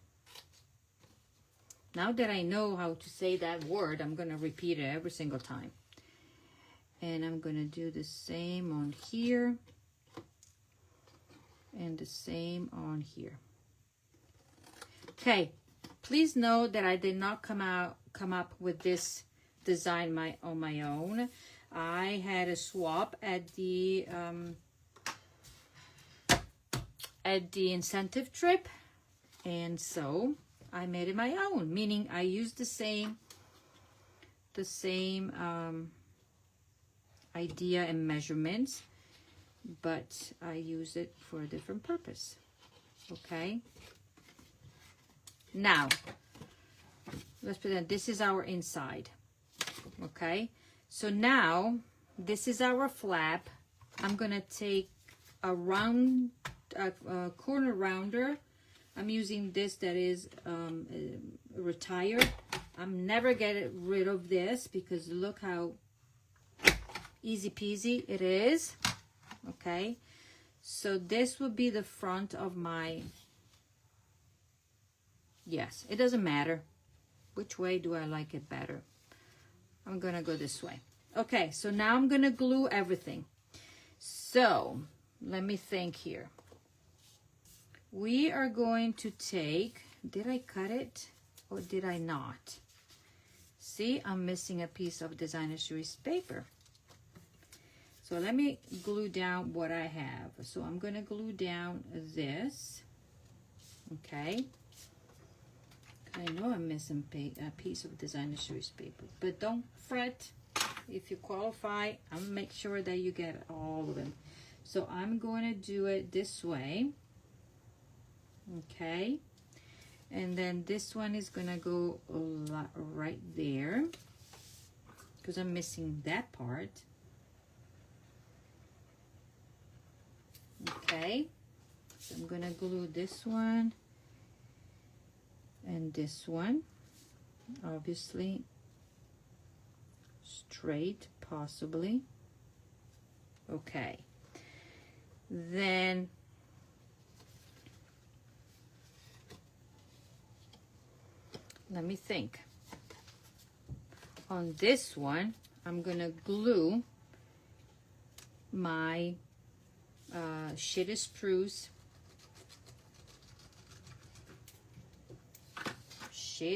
Now that I know how to say that word, I'm going to repeat it every single time. And I'm going to do the same on here. And the same on here. Okay, please know that I did not come up with this design on my own. I had a swap at the incentive trip. And so I made it my own, meaning I used the same idea and measurements, but I use it for a different purpose. Okay. Now, let's pretend this is our inside. Okay. So now this is our flap. I'm gonna take a corner rounder. I'm using this that is retired. I'm never getting rid of this because look how easy peasy it is. Okay, so this will be the front of my, yes, it doesn't matter which way do I like it better. I'm gonna go this way. Okay, so now I'm gonna glue everything. So let me think here. We are going to take did I cut it or did I not? See, I'm missing a piece of designer series paper. So let me glue down what I have. So I'm gonna glue down this, okay? I know I'm missing a piece of designer series paper, but don't fret. If you qualify, I'll make sure that you get all of them. So I'm going to do it this way, okay? And then this one is going to go right there because I'm missing that part. Okay, so I'm going to glue this one and this one, obviously straight, possibly. Okay, then let me think. On this one, I'm gonna glue my Shades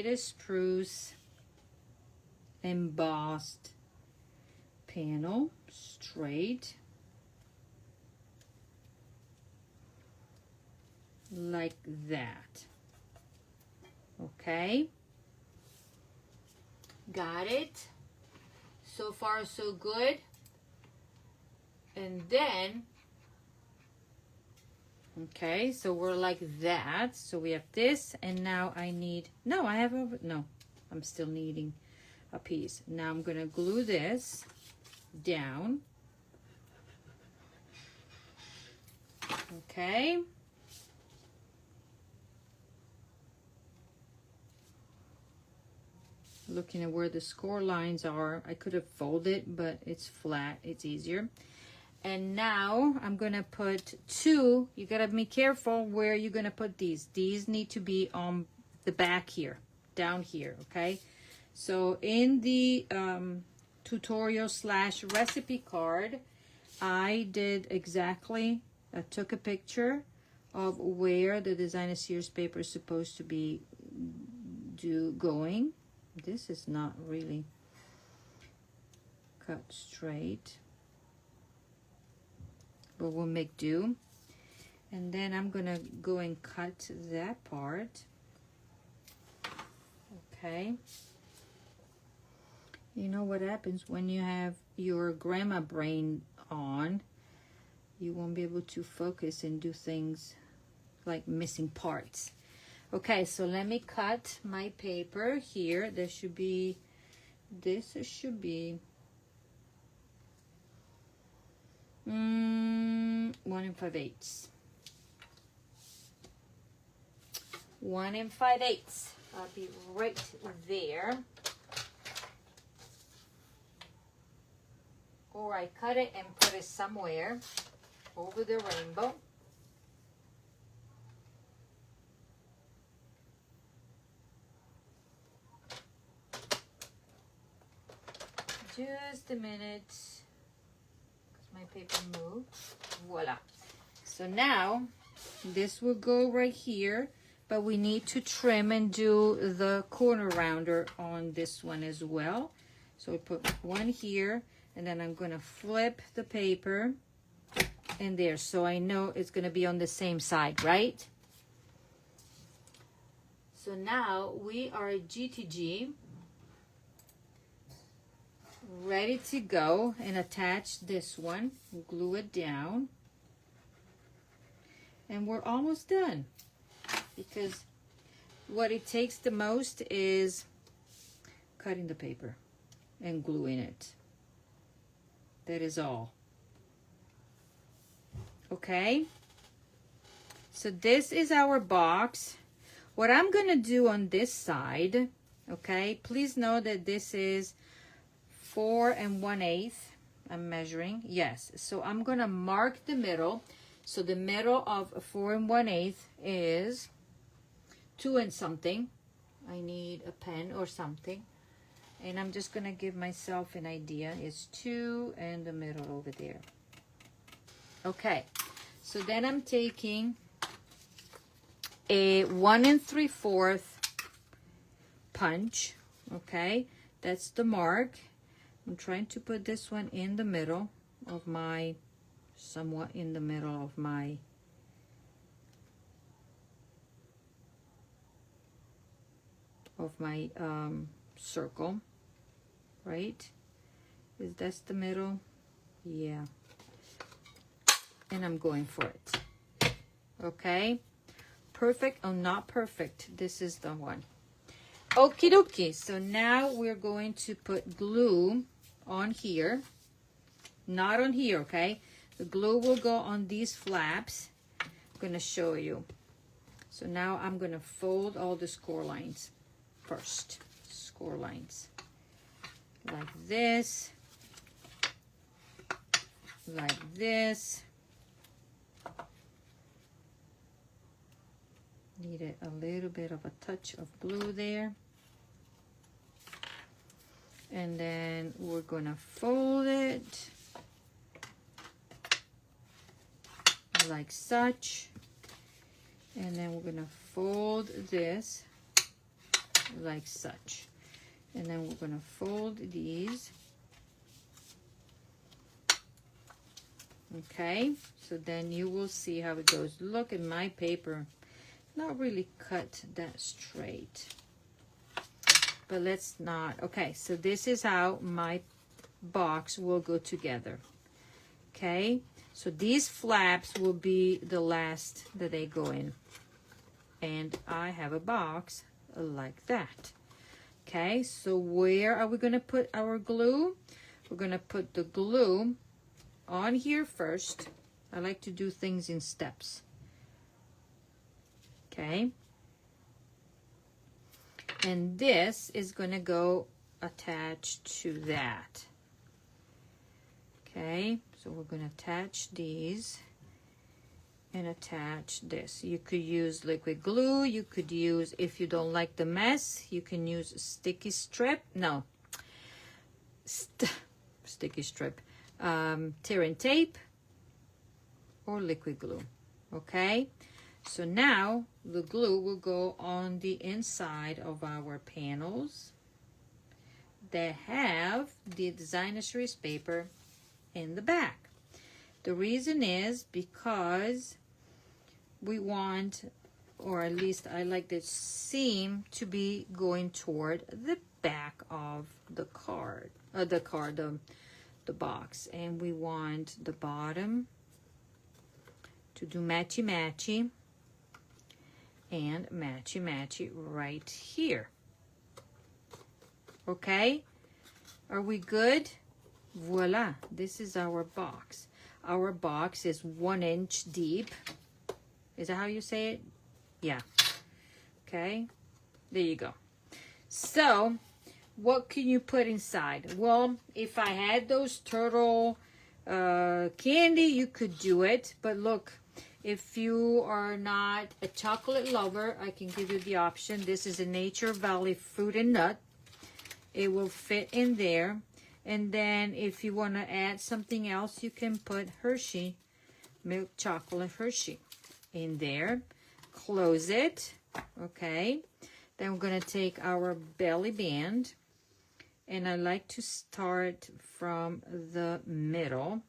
of Spruce embossed panel straight like that. Okay, got it. So far so good. And then okay, so we're like that. So we have this, and now I need, no, I have a, no, I'm still needing a piece. Now I'm gonna glue this down. Okay. Looking at where the score lines are, I could have folded, but it's flat, it's easier. And now I'm gonna put two. You gotta be careful where you're gonna put these. These need to be on the back here, down here, okay? So in the tutorial / recipe card, I did exactly, I took a picture of where the designer series paper is supposed to be going. This is not really cut straight, but we'll make do. And then I'm gonna go and cut that part. Okay. You know what happens when you have your grandma brain on, you won't be able to focus and do things like missing parts. Okay, so let me cut my paper here. There should be, this should be 1 5/8. 1 5/8. I'll be right there. Or I cut it and put it somewhere over the rainbow. Just a minute, because my paper moved. Voila. So now this will go right here, but we need to trim and do the corner rounder on this one as well. So we put one here, and then I'm going to flip the paper in there, so I know it's going to be on the same side, right? So now we are GTG, ready to go and attach this one, glue it down, and we're almost done, because what it takes the most is cutting the paper and gluing it. That is all. Okay, so this is our box. What I'm gonna do on this side, okay, please know that this is 4 1/8. I'm measuring, yes. So I'm gonna mark the middle. So the middle of 4 1/8 is 2 and something. I need a pen or something. And I'm just gonna give myself an idea. It's 2 and the middle over there. Okay, so then I'm taking a 1 3/4 punch. Okay, that's the mark. I'm trying to put this one in the middle of my, somewhat in the middle of my circle, right? Is that the middle? Yeah. And I'm going for it. Okay. Perfect or not perfect? This is the one. Okie dokie. So now we're going to put glue on here. Not on here, okay? The glue will go on these flaps. I'm going to show you. So now I'm going to fold all the score lines first. Score lines. Like this. Like this. Needed a little bit of a touch of glue there. And then we're gonna fold it like such. And then we're gonna fold this like such. And then we're gonna fold these. Okay, so then you will see how it goes. Look at my paper. Not really cut that straight, but let's not. Okay, so this is how my box will go together. Okay, so these flaps will be the last that they go in, and I have a box like that. Okay, so where are we going to put our glue? We're going to put the glue on here first. I like to do things in steps. Okay, and this is going to go attached to that. Okay, so we're going to attach these and attach this. You could use liquid glue. You could use, if you don't like the mess, you can use sticky strip. No, sticky strip, tear and tape, or liquid glue. Okay. So now the glue will go on the inside of our panels that have the designer series paper in the back. The reason is because we want, or at least I like the seam to be going toward the back of the card, the box, and we want the bottom to do matchy-matchy. And matchy-matchy right here. Okay, are we good? Voila, this is our box. Our box is 1 inch deep. Is that how you say it? Yeah. Okay, there you go. So what can you put inside? Well, if I had those turtle candy, you could do it, but look, if you are not a chocolate lover, I can give you the option. This is a Nature Valley fruit and nut. It will fit in there. And then if you want to add something else, you can put Hershey, milk chocolate Hershey in there. Close it. Okay. Then we're going to take our belly band. And I like to start from the middle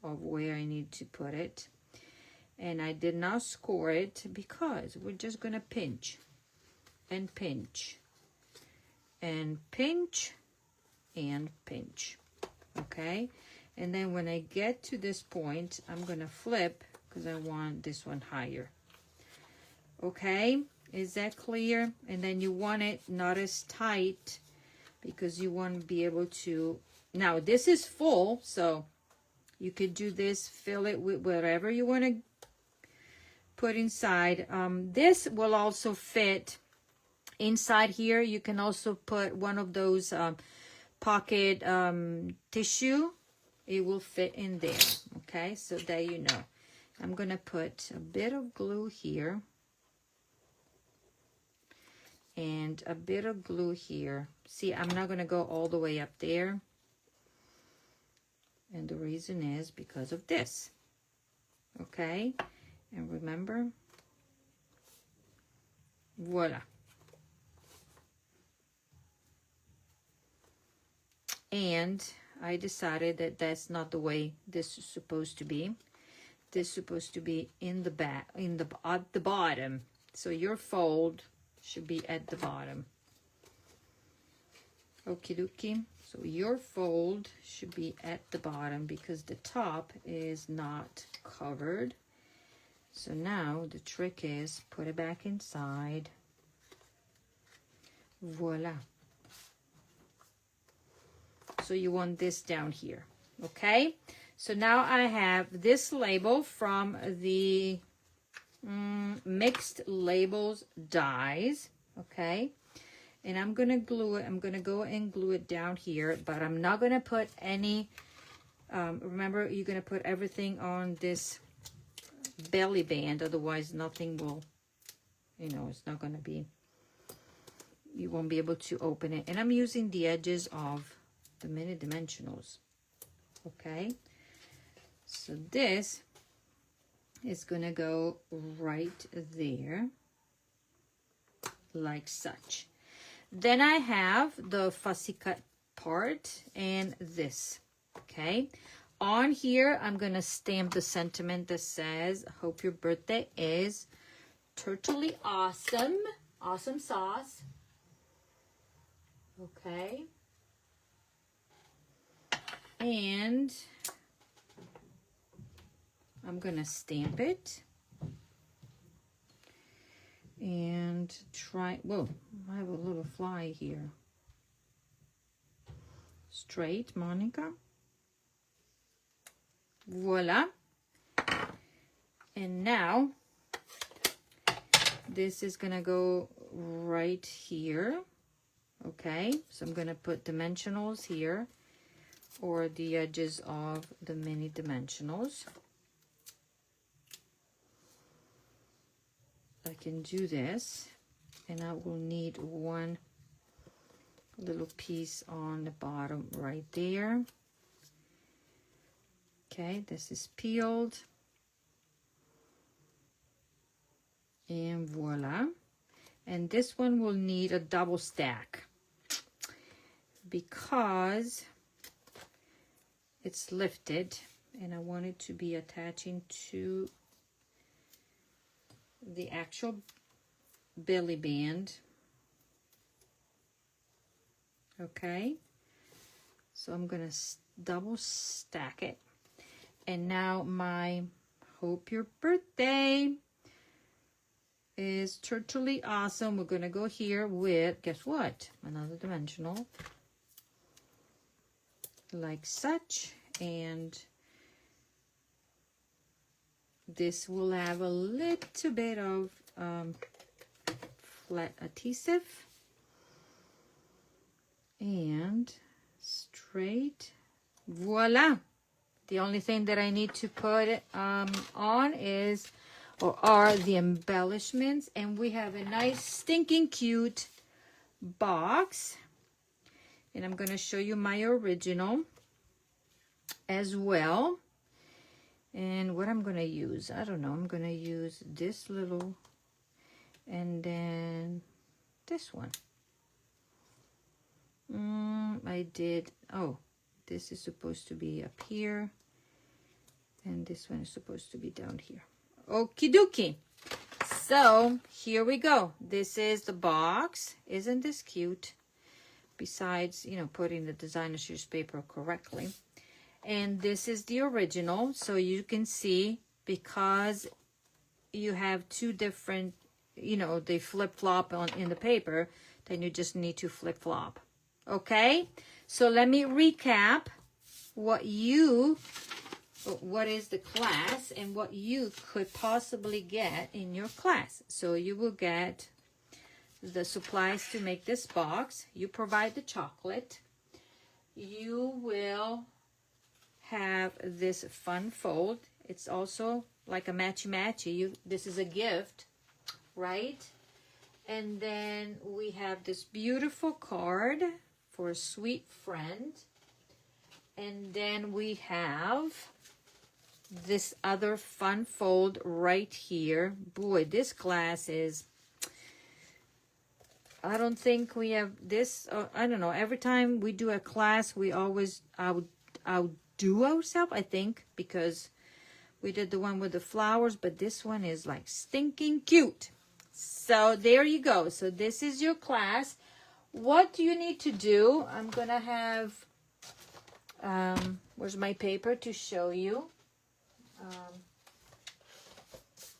of where I need to put it. And I did not score it because we're just going to pinch and pinch and pinch and pinch. Okay, and then when I get to this point, I'm going to flip because I want this one higher. Okay, is that clear? And then you want it not as tight because you want to be able to, now this is full, so you could do this, fill it with whatever you want to put inside. This will also fit inside here. You can also put one of those pocket tissue. It will fit in there. Okay, so there you know. I'm gonna put a bit of glue here and a bit of glue here. See, I'm not gonna go all the way up there, and the reason is because of this. Okay, and remember, Voila. And I decided that that's not the way this is supposed to be. This is supposed to be in the back, at the bottom. So your fold should be at the bottom. Okie dokie. So your fold should be at the bottom because the top is not covered. So now the trick is put it back inside. Voila. So you want this down here, okay? So now I have this label from the Mixed Labels dies, okay? And I'm gonna glue it. I'm gonna go and glue it down here, but I'm not gonna put any, remember, you're gonna put everything on this belly band, otherwise nothing will, you know, it's not gonna be, you won't be able to open it. And I'm using the edges of the mini dimensionals, okay? So this is gonna go right there, like such. Then I have the fussy cut part and this, okay? On here, I'm gonna stamp the sentiment that says, hope your birthday is totally awesome. Awesome sauce. Okay. And I'm gonna stamp it. And try, whoa, I have a little fly here. Straight, Monica. Voila. And now this is gonna go right here. Okay, so I'm gonna put dimensionals here, or the edges of the mini dimensionals. I can do this, and I will need one little piece on the bottom right there. Okay, this is peeled. And voila. And this one will need a double stack because it's lifted, and I want it to be attaching to the actual belly band. Okay, so I'm gonna double stack it. And now my hope your birthday is totally awesome. We're gonna go here with, guess what, another dimensional, like such. And this will have a little bit of flat adhesive and straight. Voila. The only thing that I need to put on is, or are the embellishments. And we have a nice stinking cute box. And I'm going to show you my original as well. And what I'm going to use, I don't know, I'm going to use this little, and then this one. I did, oh, this is supposed to be up here, and this one is supposed to be down here. Okie dokie. So here we go. This is the box. Isn't this cute? Besides, you know, putting the designer series paper correctly. And this is the original, so you can see, because you have two different, you know, they flip-flop in the paper, then you just need to flip-flop. Okay, so let me recap what is the class and what you could possibly get in your class. So you will get the supplies to make this box. You provide the chocolate. You will have this fun fold. It's also like a matchy-matchy. This is a gift, right? And then we have this beautiful card for a sweet friend. And then we have this other fun fold right here. Boy, this class is I don't think we have this. I don't know. Every time we do a class, we always outdo ourselves, I think, because we did the one with the flowers, but this one is like stinking cute. So there you go. So this is your class. What do you need to do? I'm going to have, where's my paper to show you?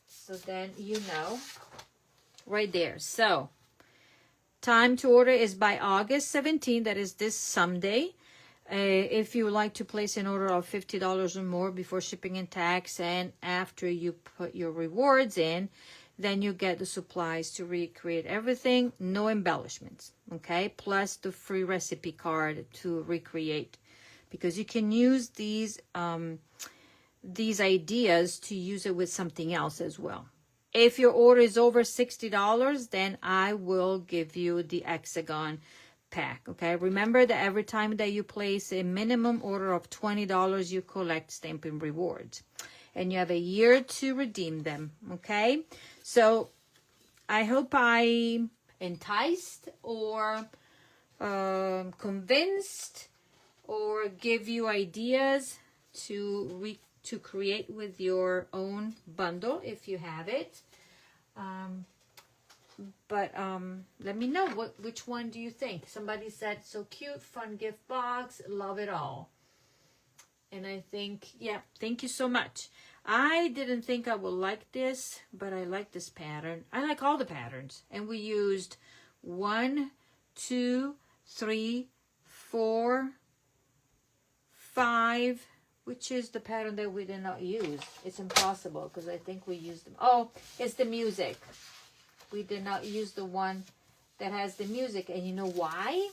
So then you know. Right there. So time to order is by August 17th. That is this Sunday. If you would like to place an order of $50 or more before shipping and tax, and after you put your rewards in, then you get the supplies to recreate everything. No embellishments, okay? Plus the free recipe card to recreate, because you can use these ideas to use it with something else as well. If your order is over $60, then I will give you the hexagon pack, okay? Remember that every time that you place a minimum order of $20, you collect Stampin' rewards. And you have a year to redeem them, okay? So I hope I enticed or convinced or give you ideas to create with your own bundle if you have it. Let me know which one do you think. Somebody said so cute, fun gift box, love it all. And I think, yeah, thank you so much. I didn't think I would like this, but I like this pattern. I like all the patterns. And we used 1, 2, 3, 4, 5, which is the pattern that we did not use. It's impossible because I think we used them. Oh, it's the music. We did not use the one that has the music. And you know why?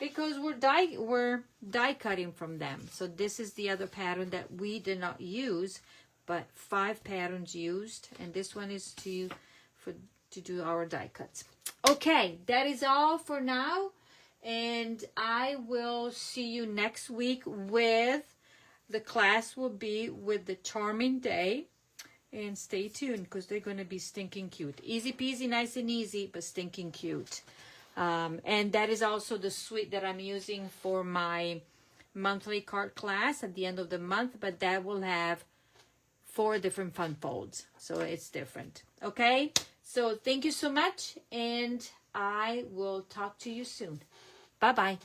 Because we're die cutting from them. So this is the other pattern that we did not use, but 5 patterns used, and this one is to do our die cuts. Okay, that is all for now, and I will see you next week with the class will be with the Charming Day. And stay tuned because they're going to be stinking cute. Easy peasy, nice and easy, but stinking cute. And that is also the suite that I'm using for my monthly card class at the end of the month, but that will have 4 different fun folds, so it's different. Okay, so thank you so much, and I will talk to you soon. Bye bye.